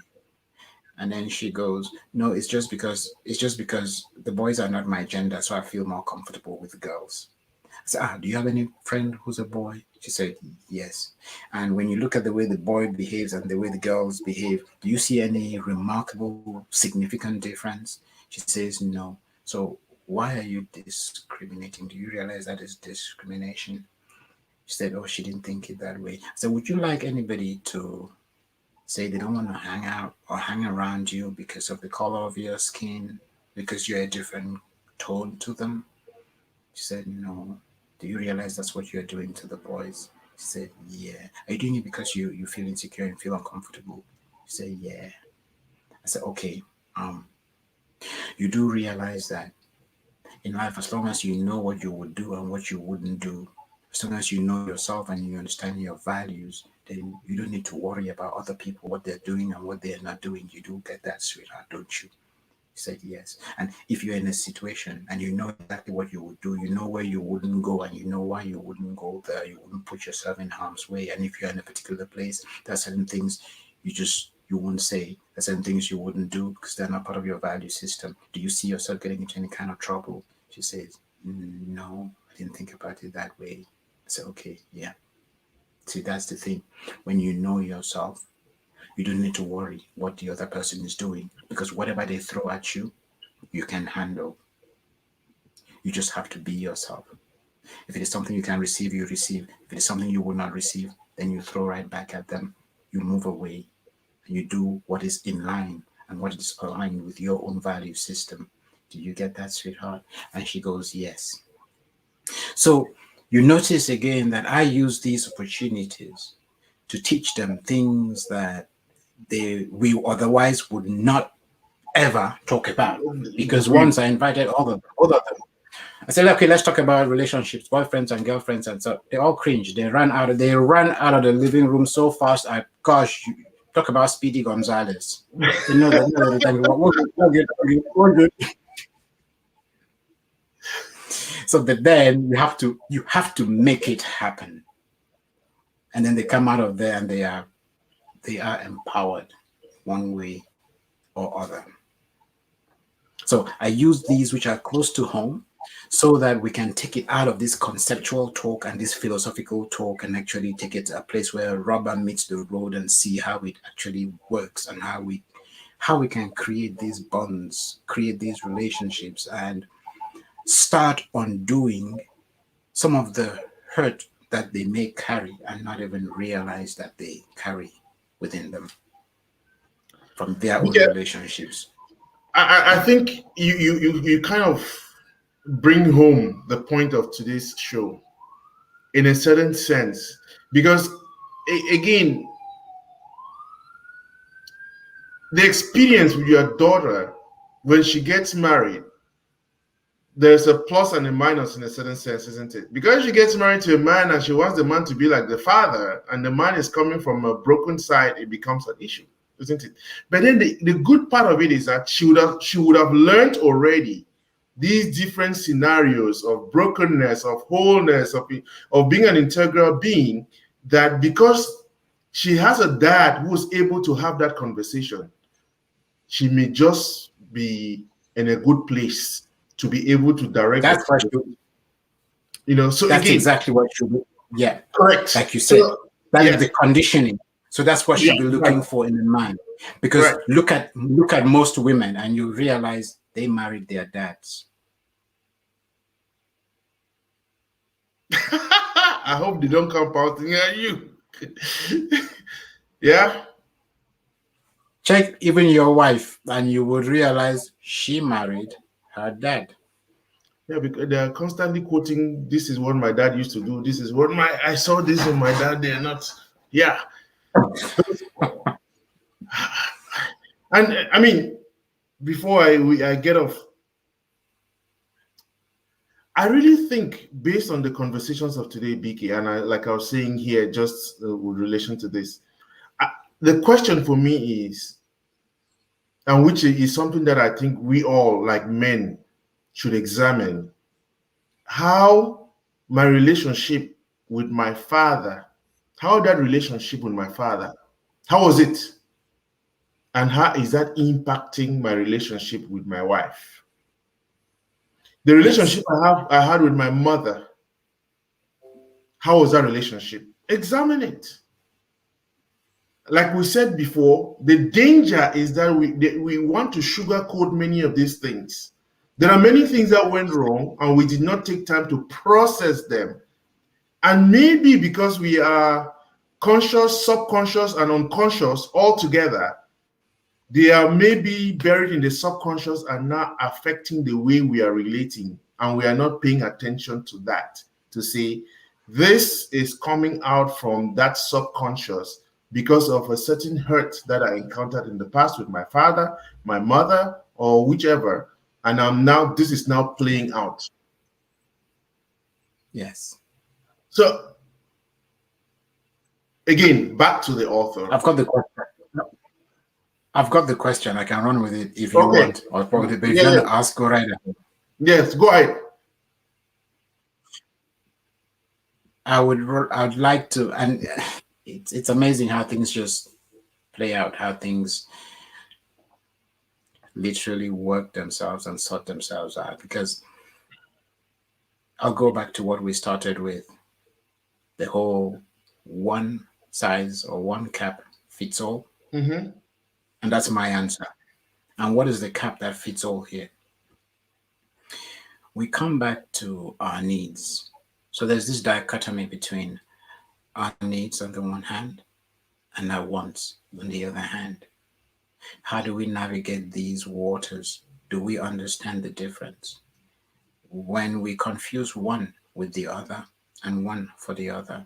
And then she goes, no, it's just because the boys are not my gender, so I feel more comfortable with the girls. I said, do you have any friend who's a boy? She said, yes. And when you look at the way the boy behaves and the way the girls behave, do you see any remarkable, significant difference? She says, no. So why are you discriminating? Do you realize that is discrimination? She said, oh, she didn't think it that way. I said, would you like anybody to say they don't want to hang out or hang around you because of the color of your skin, because you're a different tone to them? She said, no. Do you realize that's what you're doing to the boys? She said, yeah. Are you doing it because you feel insecure and feel uncomfortable? She said, yeah. I said, okay. You do realize that in life, as long as you know what you would do and what you wouldn't do, as long as you know yourself and you understand your values, then you don't need to worry about other people, what they're doing and what they're not doing. You do get that, sweetheart, don't you? He said, yes. And if you're in a situation and you know exactly what you would do, you know where you wouldn't go and you know why you wouldn't go there, you wouldn't put yourself in harm's way. And if you're in a particular place, there are certain things you won't say. There are certain things you wouldn't do because they're not part of your value system. Do you see yourself getting into any kind of trouble? She says, no, I didn't think about it that way. I said, okay, yeah. See, that's the thing. When you know yourself, you don't need to worry what the other person is doing because whatever they throw at you, you can handle. You just have to be yourself. If it is something you can receive, you receive. If it is something you will not receive, then you throw right back at them. You move away and you do what is in line and what is aligned with your own value system. Do you get that, sweetheart? And she goes, yes. So you notice again that I use these opportunities to teach them things that we otherwise would not ever talk about. Because once I invited all of them, I said, okay, let's talk about relationships, boyfriends and girlfriends, and so they all cringe. They ran out of the living room so fast. Gosh, talk about Speedy Gonzalez. You know that. So, but then you have to make it happen, and then they come out of there and they are empowered, one way or other. So I use these which are close to home so that we can take it out of this conceptual talk and this philosophical talk and actually take it to a place where rubber meets the road and see how it actually works and how we can create these bonds, create these relationships, and start undoing some of the hurt that they may carry and not even realize that they carry within them from their own relationships. I think you kind of bring home the point of today's show in a certain sense, because again, the experience with your daughter when she gets married, there's a plus and a minus in a certain sense, isn't it? Because she gets married to a man and she wants the man to be like the father, and the man is coming from a broken side, it becomes an issue, isn't it? But then the good part of it is that she would have learned already these different scenarios of brokenness, of wholeness, of being an integral being, that because she has a dad who is able to have that conversation, she may just be in a good place to be able to direct. That's what so that's again, exactly what should be. Yeah, correct. Like you said, is the conditioning. So that's what she'll be looking for in a man. Because look at most women, and you realize they married their dads. I hope they don't come pouting at you. Yeah. Check even your wife, and you would realize she married her dad. Yeah, because they are constantly quoting, "This is what my dad used to do. This is what I saw this in my dad." They're not. Yeah. And I mean, before I get off, I really think, based on the conversations of today, BK, and like I was saying here, just with relation to this, the question for me is, and which is something that I think we all, like men, should examine, how my relationship with my father How that relationship with my father? How was it? And how is that impacting my relationship with my wife? The relationship Yes. I had with my mother, how was that relationship? Examine it. Like we said before, the danger is that we want to sugarcoat many of these things. There are many things that went wrong and we did not take time to process them. And maybe because we are conscious, subconscious, and unconscious all together, they are maybe buried in the subconscious and now affecting the way we are relating. And we are not paying attention to that to say, this is coming out from that subconscious because of a certain hurt that I encountered in the past with my father, my mother, or whichever. And this is now playing out. Yes. So, again, back to the author. I've got the question. I've got the question. I can run with it if you Okay. want, or probably, but if Yeah, you want yeah. to ask, go right ahead. Yes, go ahead. I'd like to, and it's amazing how things just play out, how things literally work themselves and sort themselves out. Because I'll go back to what we started with, the whole one size or one cap fits all. Mm-hmm. And that's my answer. And what is the cap that fits all here? We come back to our needs. So there's this dichotomy between our needs on the one hand and our wants on the other hand. How do we navigate these waters? Do we understand the difference? When we confuse one with the other and one for the other,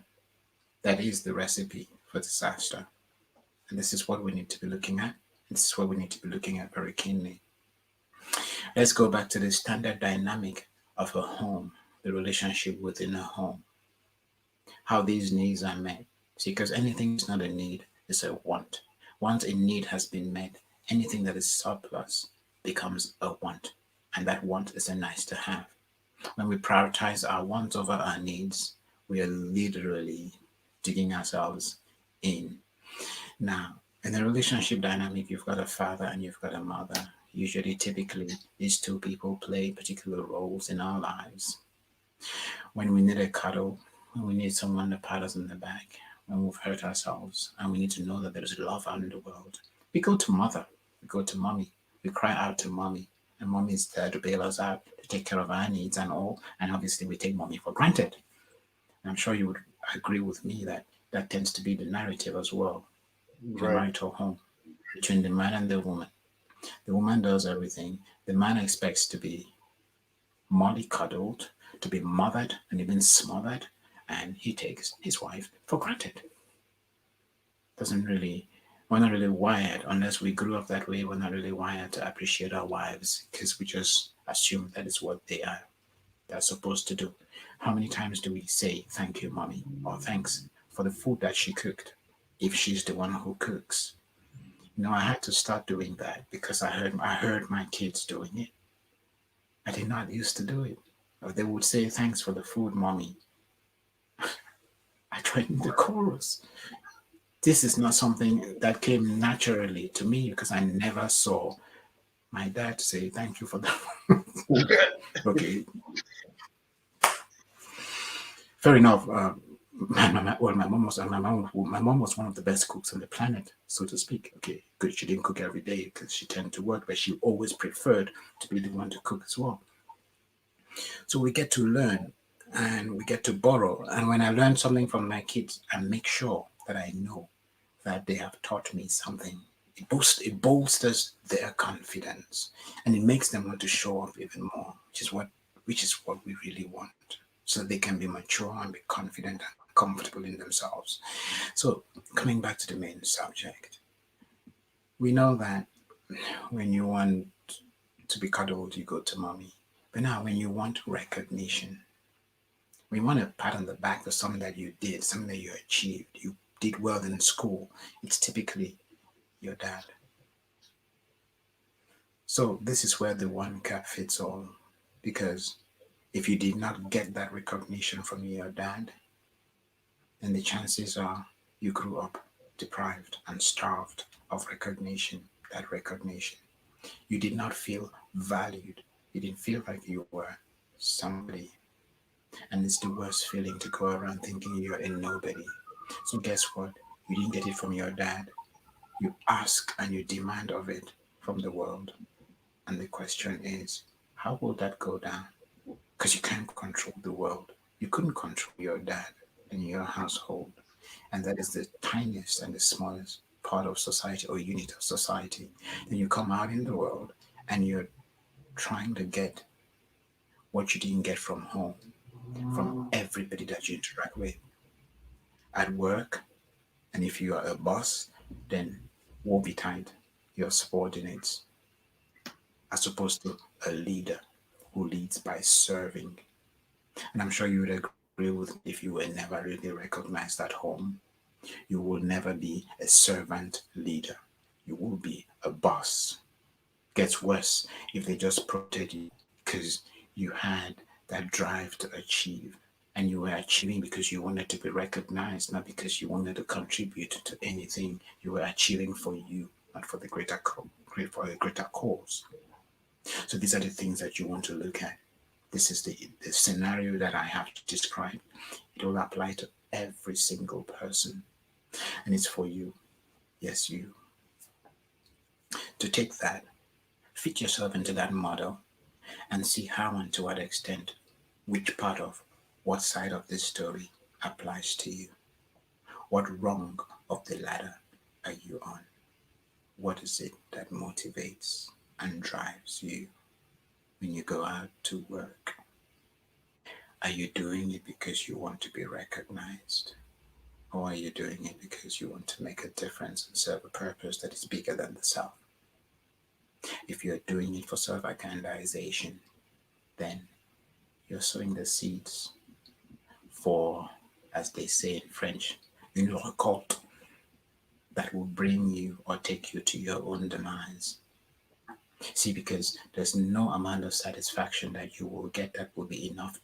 that is the recipe for disaster. And this is what we need to be looking at. This is what we need to be looking at very keenly. Let's go back to the standard dynamic of a home, the relationship within a home, how these needs are met. See, because anything is not a need, it's a want. Once a need has been met, anything that is surplus becomes a want. And that want is a nice to have. When we prioritize our wants over our needs, we are literally digging ourselves in. Now, in a relationship dynamic, you've got a father and you've got a mother. Usually, typically, these two people play particular roles in our lives. When we need a cuddle, when we need someone to pat us on the back, when we've hurt ourselves and we need to know that there is love out in the world, we go to mother, we go to mommy, we cry out to mommy, and mommy is there to bail us out, to take care of our needs and all. And obviously, we take mommy for granted. And I'm sure you would agree with me that that tends to be the narrative as well in a Right. marital home between the man and the woman. The woman does everything. The man expects to be mollycoddled, to be mothered and even smothered, and he takes his wife for granted. Doesn't really, we're not really wired, unless we grew up that way, we're not really wired to appreciate our wives because we just assume that is what they're supposed to do. How many times do we say thank you, mommy, or thanks for the food that she cooked if she's the one who cooks? I had to start doing that because I heard my kids doing it. I did not used to do it. They would say thanks for the food, mommy. I joined the chorus. This is not something that came naturally to me because I never saw my dad say thank you for the food. Okay, fair enough. My mom was one of the best cooks on the planet, so to speak. Okay, good. She didn't cook every day because she tended to work, but she always preferred to be the one to cook as well. So we get to learn and we get to borrow. And when I learn something from my kids, I make sure that I know that they have taught me something. It bolsters their confidence and it makes them want to show up even more, which is what we really want. So they can be mature and be confident and comfortable in themselves. So coming back to the main subject, we know that when you want to be cuddled, you go to mommy. But now when you want recognition, when you want a pat on the back for something that you did, something that you achieved, you did well in school, it's typically your dad. So this is where the one cap fits all. Because if you did not get that recognition from your dad, then the chances are you grew up deprived and starved of recognition. That recognition. You did not feel valued. You didn't feel like you were somebody. And it's the worst feeling to go around thinking you're a nobody. So guess what? You didn't get it from your dad. You ask and you demand of it from the world. And the question is, how will that go down? Because you can't control the world. You couldn't control your dad and your household. And that is the tiniest and the smallest part of society or unit of society. Then you come out in the world and you're trying to get what you didn't get from home, from everybody that you interact with at work. And if you are a boss, then woe betide your subordinates, as opposed to a leader who leads by serving. And I'm sure you would agree with me, if you were never really recognized at home, you will never be a servant leader. You will be a boss. Gets worse if they just promoted you because you had that drive to achieve. And you were achieving because you wanted to be recognized, not because you wanted to contribute to anything. You were achieving for you, not for the for a greater cause. So these are the things that you want to look at. This is the scenario that I have described. It will apply to every single person, and it's for you. Yes, you. To take that, fit yourself into that model, and see how and to what extent, which part of, what side of this story applies to you. What rung of the ladder are you on? What is it that motivates and drives you when you go out to work? Are you doing it because you want to be recognized? Or are you doing it because you want to make a difference and serve a purpose that is bigger than the self? If you're doing it for self-aggrandization, then you're sowing the seeds for, as they say in French, une récolte that will bring you or take you to your own demise. See, because there's no amount of satisfaction that you will get that will be enough.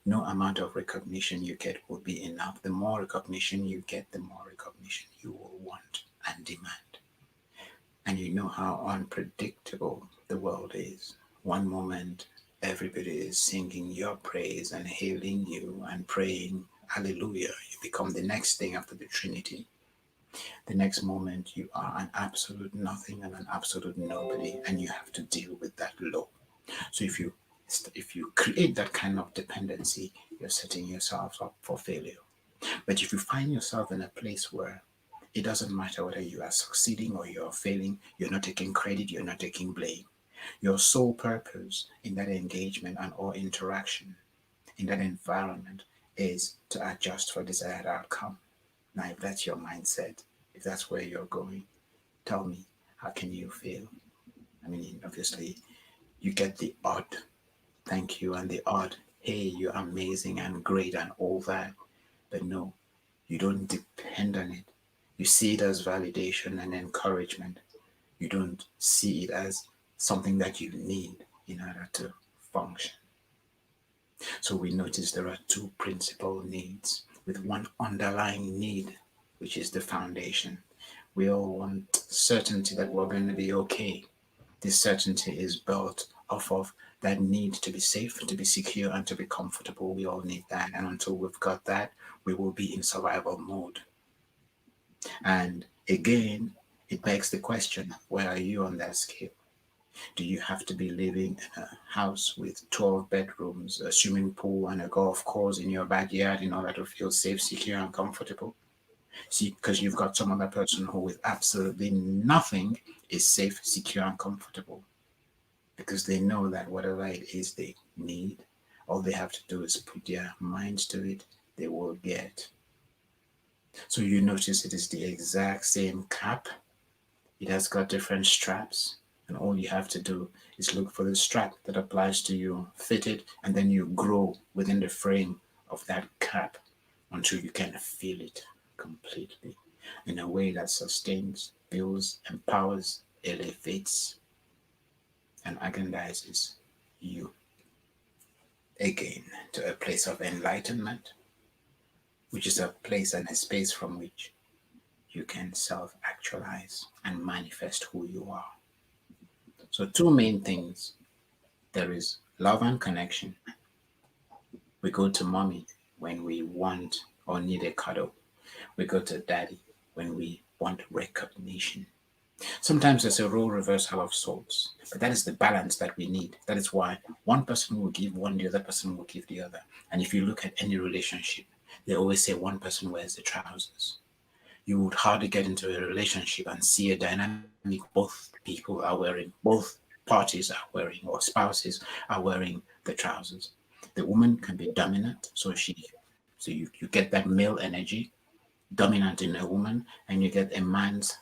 No amount of recognition you get will be enough. The more recognition you get, the more recognition you will want and demand. And you know how unpredictable the world is. One moment, everybody is singing your praise and hailing you and praying, hallelujah. You become the next thing after the Trinity. The next moment, you are an absolute nothing and an absolute nobody, and you have to deal with that low. So if you create that kind of dependency, you're setting yourself up for failure. But if you find yourself in a place where it doesn't matter whether you are succeeding or you're failing, you're not taking credit, you're not taking blame. Your sole purpose in that engagement and or interaction in that environment is to adjust for desired outcome. Now, if that's your mindset, if that's where you're going, tell me, how can you feel? I mean, obviously, you get the odd thank you and the odd, hey, you're amazing and great and all that. But no, you don't depend on it. You see it as validation and encouragement. You don't see it as something that you need in order to function. So we notice there are two principal needs with one underlying need, which is the foundation. We all want certainty that we're going to be okay. This certainty is built off of that need to be safe, to be secure, and to be comfortable. We all need that. And until we've got that, we will be in survival mode. And again, it begs the question, where are you on that scale? Do you have to be living in a house with 12 bedrooms, a swimming pool, and a golf course in your backyard in order to feel safe, secure, and comfortable? See, because you've got some other person who, with absolutely nothing, is safe, secure, and comfortable. Because they know that whatever it is they need, all they have to do is put their minds to it, they will get. So you notice it is the exact same cap. It has got different straps, and all you have to do is look for the strap that applies to you, fit it, and then you grow within the frame of that cap until you can feel it completely in a way that sustains, builds, empowers, elevates, and aggrandizes you again to a place of enlightenment, which is a place and a space from which you can self-actualize and manifest who you are. So two main things. There is love and connection. We go to mommy when we want or need a cuddle. We go to daddy when we want recognition. Sometimes there's a role reversal of sorts, but that is the balance that we need. That is why one person will give one, the other person will give the other. And if you look at any relationship, they always say one person wears the trousers. You would hardly get into a relationship and see a dynamic both people are wearing, both parties are wearing, or spouses are wearing the trousers. The woman can be dominant, so you get that male energy dominant in a woman, and you get a man's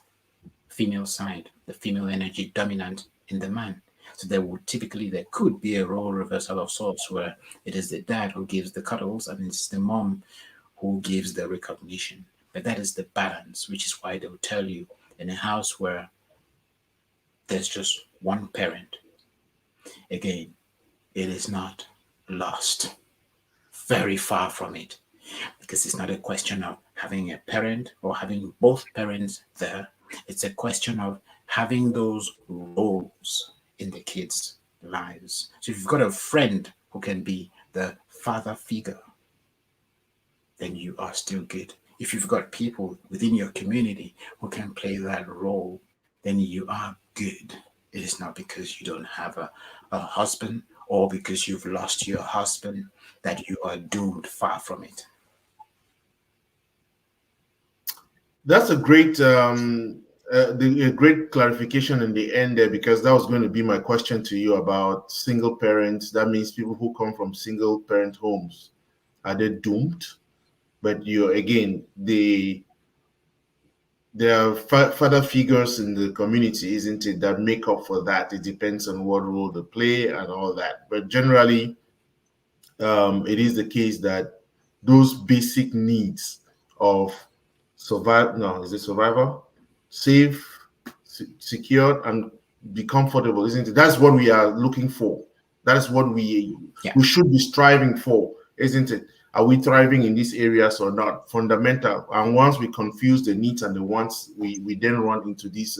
female side, the female energy dominant in the man. So there could be a role reversal of sorts where it is the dad who gives the cuddles and it's the mom who gives the recognition. But that is the balance, which is why they'll tell you in a house where there's just one parent, again, it is not lost. Very far from it. Because it's not a question of having a parent or having both parents there. It's a question of having those roles in the kids' lives. So if you've got a friend who can be the father figure, then you are still good. If you've got people within your community who can play that role, then you are good. It is not because you don't have a husband or because you've lost your husband that you are doomed. Far from it. That's a great clarification in the end there, because that was going to be my question to you about single parents. That means people who come from single parent homes, are they doomed? But you again, there are father figures in the community, isn't it, that make up for that. It depends on what role they play and all that. But generally, it is the case that those basic needs of survive, no, is it survival, safe, secure, and be comfortable, isn't it? That's what we are looking for. That is what Yeah. we should be striving for, isn't it? Are we thriving in these areas or not? Fundamental. And once we confuse the needs and the wants, we then run into this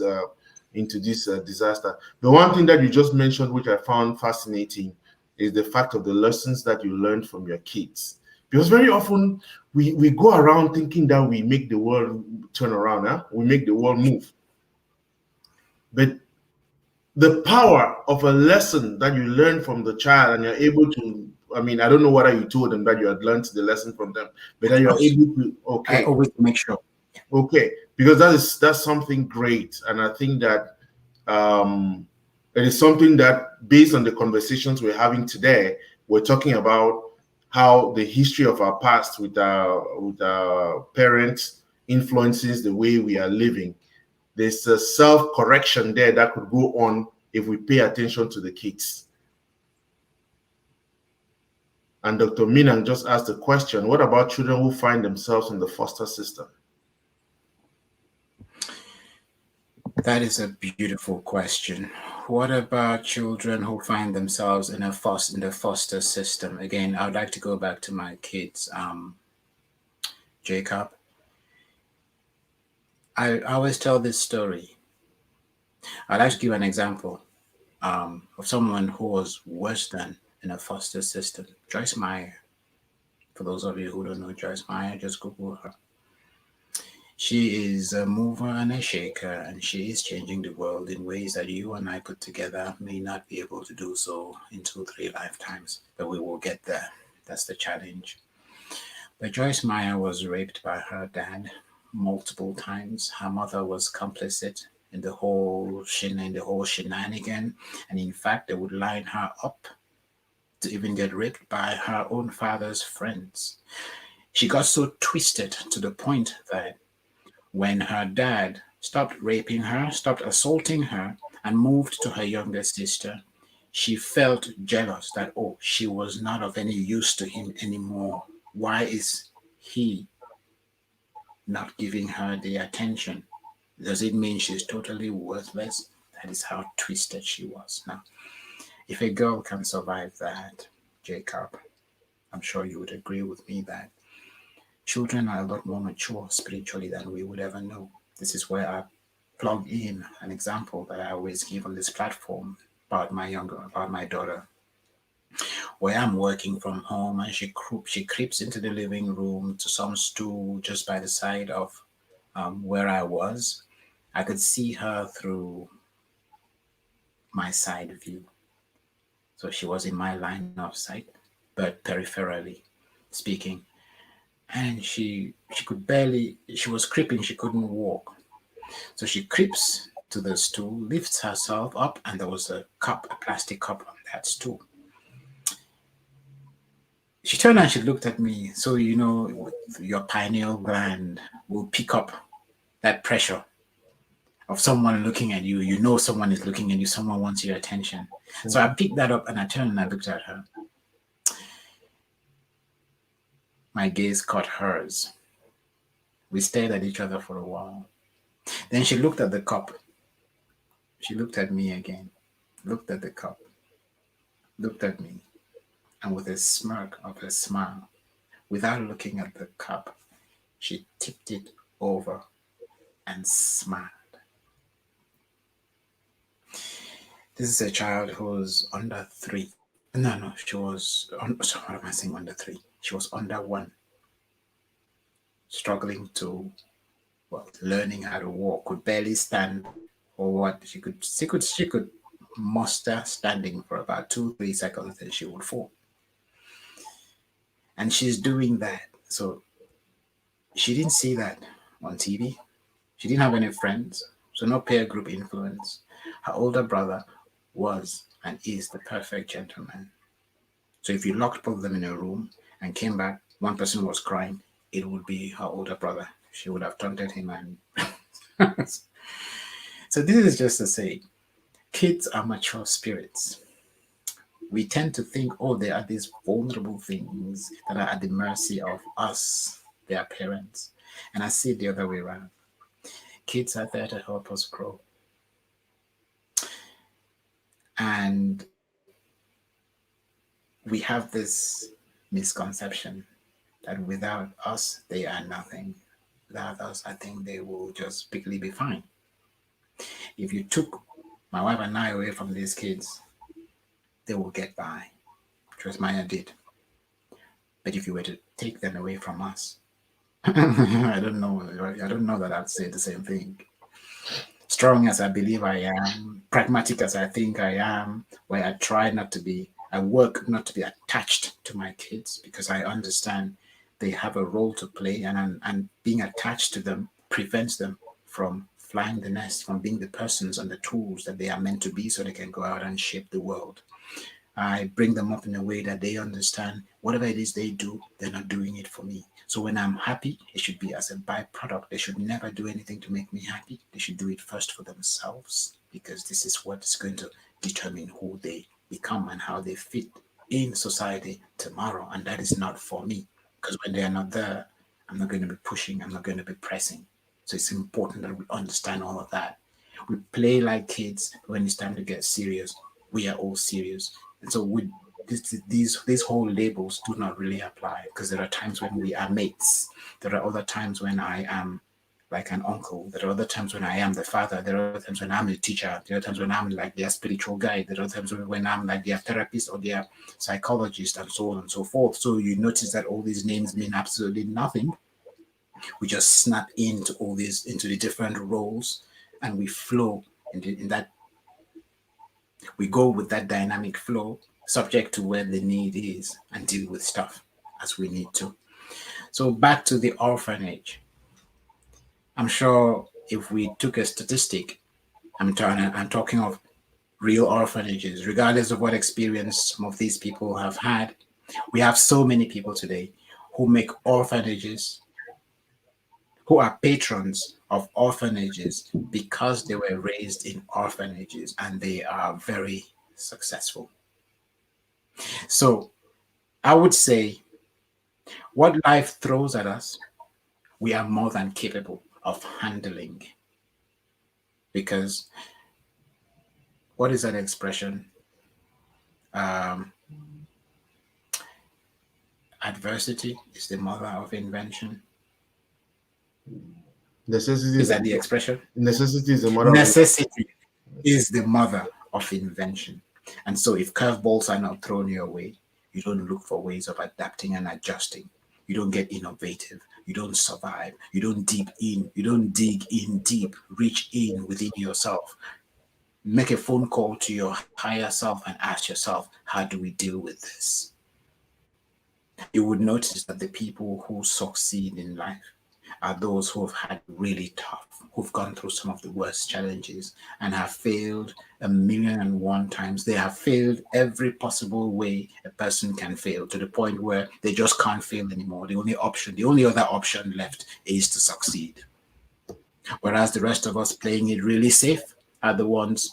disaster. The one thing that you just mentioned, which I found fascinating, is the fact of the lessons that you learned from your kids. Because very often we go around thinking that we make the world turn around, huh? We make the world move. But the power of a lesson that you learn from the child and you're able to, I mean, I don't know whether you told them that you had learned the lesson from them, but that you're able to, I okay, always make sure. okay, because that's something great. And I think that um, it is something that, based on the conversations we're having today, we're talking about how the history of our past with our parents influences the way we are living. There's a self-correction there that could go on if we pay attention to the kids. And Dr. Minang just asked a question: what about children who find themselves in the foster system? That is a beautiful question. What about children who find themselves in the foster system? Again, I would like to go back to my kids. Jacob, I always tell this story. I'd like to give an example of someone who was worse than in a foster system. Joyce Meyer. For those of you who don't know Joyce Meyer, just Google her. She is a mover and a shaker, and she is changing the world in ways that you and I put together may not be able to do so in 2, 3 lifetimes, but we will get there. That's the challenge. But Joyce Meyer was raped by her dad multiple times. Her mother was complicit in the whole shenanigan, and in fact, they would line her up to even get raped by her own father's friends. She got so twisted to the point that when her dad stopped raping her, stopped assaulting her, and moved to her younger sister, she felt jealous that, oh, she was not of any use to him anymore. Why is he not giving her the attention? Does it mean she's totally worthless? That is how twisted she was. Now, if a girl can survive that, Jacob, I'm sure you would agree with me that Children are a lot more mature spiritually than we would ever know. This is where I plug in an example that I always give on this platform about about my daughter, where I'm working from home and she creeps into the living room to some stool just by the side of where I was. I could see her through my side view. So she was in my line of sight, but peripherally speaking. And she could barely, she was creeping, she couldn't walk. So she creeps to the stool, lifts herself up, and there was a cup, a plastic cup on that stool. She turned and she looked at me. So, you know, your pineal gland will pick up that pressure of someone looking at you. You know, someone is looking at you, someone wants your attention. So I picked that up and I turned and I looked at her. My gaze caught hers. We stared at each other for a while. Then she looked at the cup. She looked at me again, looked at the cup, looked at me, and with a smirk of a smile, without looking at the cup, she tipped it over and smiled. This is a child who's under 3. No, she was, sorry, what am I saying under 3? She was under 1, struggling to, well, learning how to walk, could barely stand or what. She could muster standing for about 2-3 seconds, then she would fall. And she's doing that. So she didn't see that on TV. She didn't have any friends, so no peer group influence. Her older brother was and is the perfect gentleman. So if you locked both of them in a room and came back, one person was crying, it would be her older brother. She would have taunted him and so this is just to say, kids are mature spirits. We tend to think, oh, they are these vulnerable things that are at the mercy of us, their parents. And I see it the other way around. Kids are there to help us grow. And we have this misconception that without us, they are nothing. Without us, I think they will just quickly be fine. If you took my wife and I away from these kids, they will get by, which was Maya did. But if you were to take them away from us, I don't know. I don't know that I'd say the same thing. Strong as I believe I am, pragmatic as I think I am, where I work not to be attached to my kids because I understand they have a role to play, and being attached to them prevents them from flying the nest, from being the persons and the tools that they are meant to be so they can go out and shape the world. I bring them up in a way that they understand whatever it is they do, they're not doing it for me. So when I'm happy, it should be as a byproduct. They should never do anything to make me happy. They should do it first for themselves because this is what is going to determine who they become and how they fit in society tomorrow. And that is not for me because when they are not there, I'm not going to be pushing, I'm not going to be pressing. So it's important that we understand all of that. We play like kids. When it's time to get serious, we are all serious. And so these whole labels do not really apply because there are times when we are mates. There are other times when I am like an uncle. There are other times when I am the father. There are other times when I'm a teacher. There are times when I'm like their spiritual guide. There are times when I'm like their therapist or their psychologist and so on and so forth. So you notice that all these names mean absolutely nothing. We just snap into all these, into the different roles, and we flow in that. We go with that dynamic flow, subject to where the need is, and deal with stuff as we need to. So back to the orphanage. I'm sure if we took a statistic, I'm talking of real orphanages, regardless of what experience some of these people have had. We have so many people today who make orphanages, who are patrons of orphanages because they were raised in orphanages and they are very successful. So I would say what life throws at us, we are more than capable of handling. Because what is that expression? adversity is the mother of invention. Necessity Is is that the expression? necessity is the mother of Necessity is the mother of invention. And so if curveballs are not thrown your way, you don't look for ways of adapting and adjusting. You don't get innovative. You don't survive. You don't deep in. You don't dig in deep, reach in within yourself. Make a phone call to your higher self and ask yourself, how do we deal with this? You would notice that the people who succeed in life are those who have had really tough, who've gone through some of the worst challenges and have failed a million and one times. They have failed every possible way a person can fail, to the point where they just can't fail anymore. The only other option left is to succeed. Whereas the rest of us playing it really safe are the ones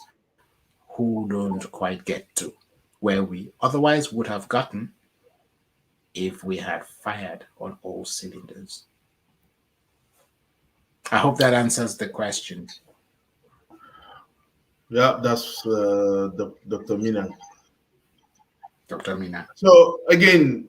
who don't quite get to where we otherwise would have gotten if we had fired on all cylinders. I hope that answers the question. Yeah, that's Dr. Mina. Dr. Mina. So again,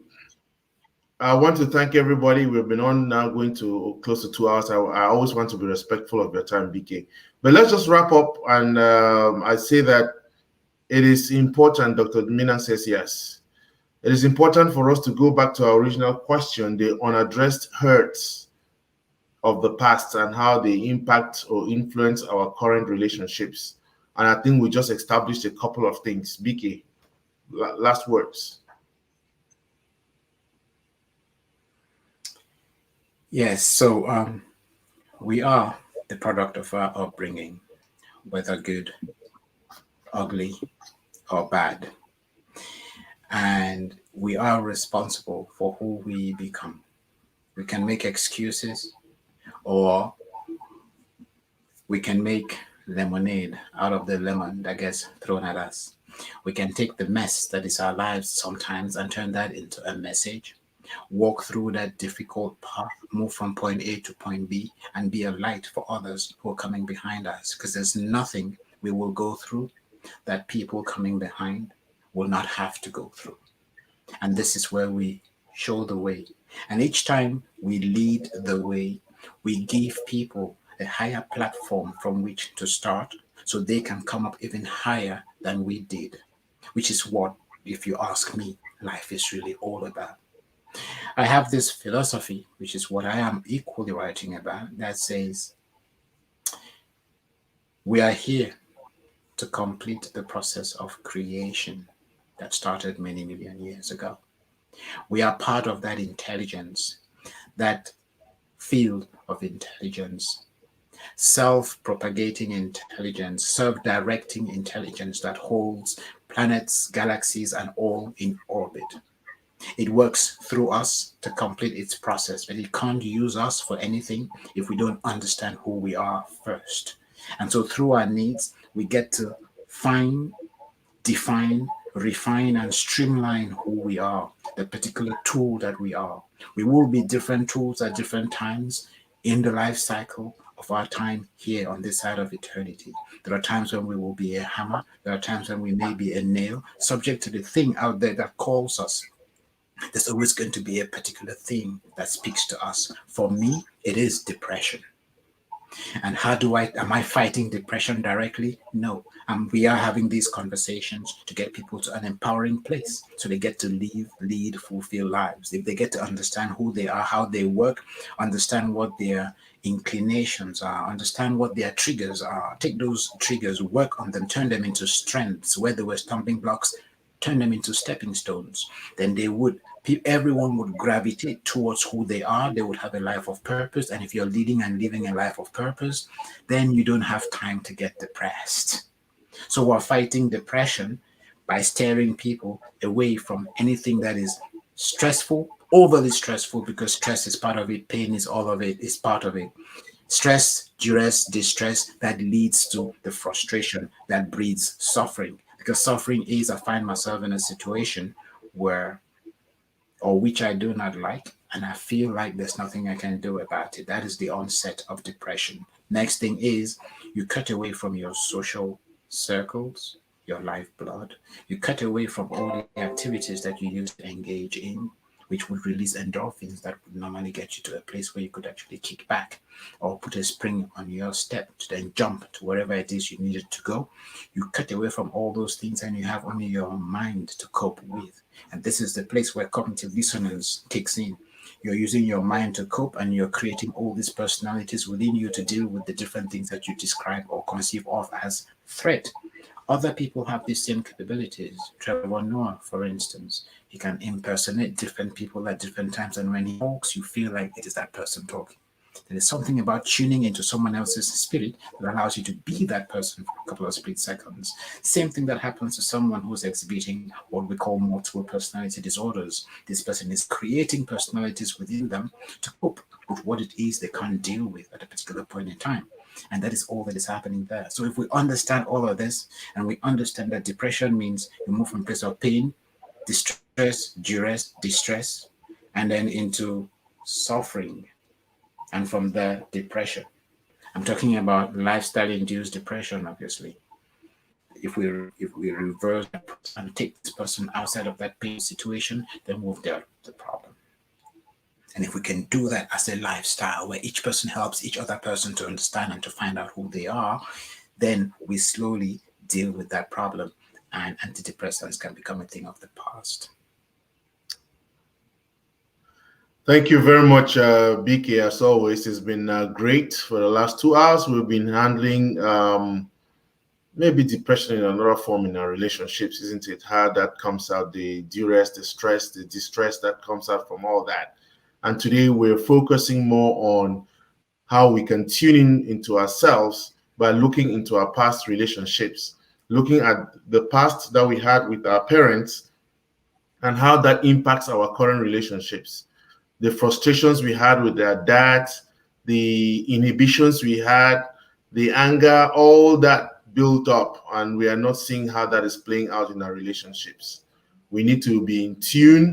I want to thank everybody. We've been on now going to close to 2 hours. I always want to be respectful of your time, BK. But let's just wrap up. And I say that it is important, Dr. Mina says yes. It is important for us to go back to our original question, the unaddressed hurts of the past and how they impact or influence our current relationships. And I think we just established a couple of things. BK, last words. Yes, so we are the product of our upbringing, whether good, ugly, or bad. And we are responsible for who we become. We can make excuses, or we can make lemonade out of the lemon that gets thrown at us. We can take the mess that is our lives sometimes and turn that into a message, walk through that difficult path, move from point A to point B, and be a light for others who are coming behind us. Because there's nothing we will go through that people coming behind will not have to go through. And this is where we show the way. And each time we lead the way, we give people a higher platform from which to start so they can come up even higher than we did, which is what, if you ask me, life is really all about. I have this philosophy, which is what I am equally writing about, that says we are here to complete the process of creation that started many million years ago. We are part of that intelligence, that field of intelligence, self-propagating intelligence, self-directing intelligence that holds planets, galaxies, and all in orbit. It works through us to complete its process, but it can't use us for anything if we don't understand who we are first. And so through our needs, we get to find, define, refine, and streamline who we are, the particular tool that we are. We will be different tools at different times in the life cycle of our time here on this side of eternity. There are times when we will be a hammer. There are times when we may be a nail, subject to the thing out there that calls us. There's always going to be a particular thing that speaks to us. For me, it is depression. And am I fighting depression directly? No. We are having these conversations to get people to an empowering place so they get to live, lead, fulfill lives. If they get to understand who they are, how they work, understand what their inclinations are, understand what their triggers are, take those triggers, work on them, turn them into strengths. Where there were stumbling blocks, turn them into stepping stones, then everyone would gravitate towards who they are. They would have a life of purpose. And if you're leading and living a life of purpose, then you don't have time to get depressed. So we're fighting depression by steering people away from anything that is stressful, overly stressful, because stress is part of it, pain is all of it, is part of it. Stress, duress, distress that leads to the frustration that breeds suffering. Because suffering is, I find myself in a situation where, or which I do not like, and I feel like there's nothing I can do about it. That is the onset of depression. Next thing is you cut away from your social circles, your lifeblood. You cut away from all the activities that you used to engage in. which would release endorphins that would normally get you to a place where you could actually kick back or put a spring on your step to then jump to wherever it is you needed to go. You cut away from all those things and you have only your mind to cope with. And this is the place where cognitive dissonance kicks in. You're using your mind to cope and you're creating all these personalities within you to deal with the different things that you describe or conceive of as threat. Other people have these same capabilities. Trevor Noah, for instance, he can impersonate different people at different times, and when he talks, you feel like it is that person talking. There is something about tuning into someone else's spirit that allows you to be that person for a couple of split seconds. Same thing that happens to someone who's exhibiting what we call multiple personality disorders. This person is creating personalities within them to cope with what it is they can't deal with at a particular point in time. And that is all that is happening there. So if we understand all of this, and we understand that depression means you move from a place of pain, distress, duress, distress, and then into suffering, and from there, depression. I'm talking about lifestyle-induced depression, obviously. If we reverse and take this person outside of that pain situation, then we've dealt with the problem. And if we can do that as a lifestyle where each person helps each other person to understand and to find out who they are, then we slowly deal with that problem, and antidepressants can become a thing of the past. Thank you very much, BK. As always, it's been great. For the last 2 hours, we've been handling maybe depression in another form in our relationships, isn't it? How that comes out, the duress, the stress, the distress that comes out from all that. And today we're focusing more on how we can tune into ourselves by looking into our past relationships, looking at the past that we had with our parents and how that impacts our current relationships. The frustrations we had with their dads, the inhibitions we had, the anger, all that built up, and we are not seeing how that is playing out in our relationships. We need to be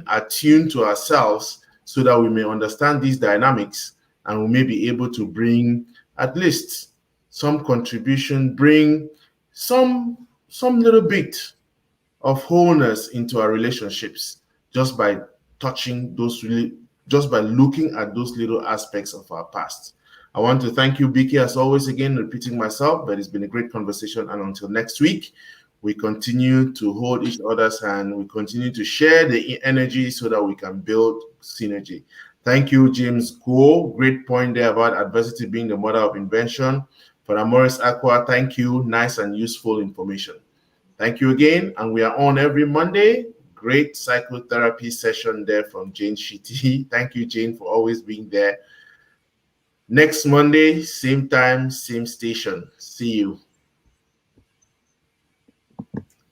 attuned to ourselves so that we may understand these dynamics and we may be able to bring at least some contribution, bring some little bit of wholeness into our relationships just by looking at those little aspects of our past. I want to thank you, BK, as always, again, repeating myself, but it's been a great conversation. And until next week, we continue to hold each other's hand. We continue to share the energy so that we can build synergy. Thank you, James Go. Great point there about adversity being the mother of invention. For Amoris Aqua, thank you. Nice and useful information. Thank you again. And we are on every Monday. Great psychotherapy session there from Jane Shitty. Thank you, Jane, for always being there. Next Monday, same time, same station. See you.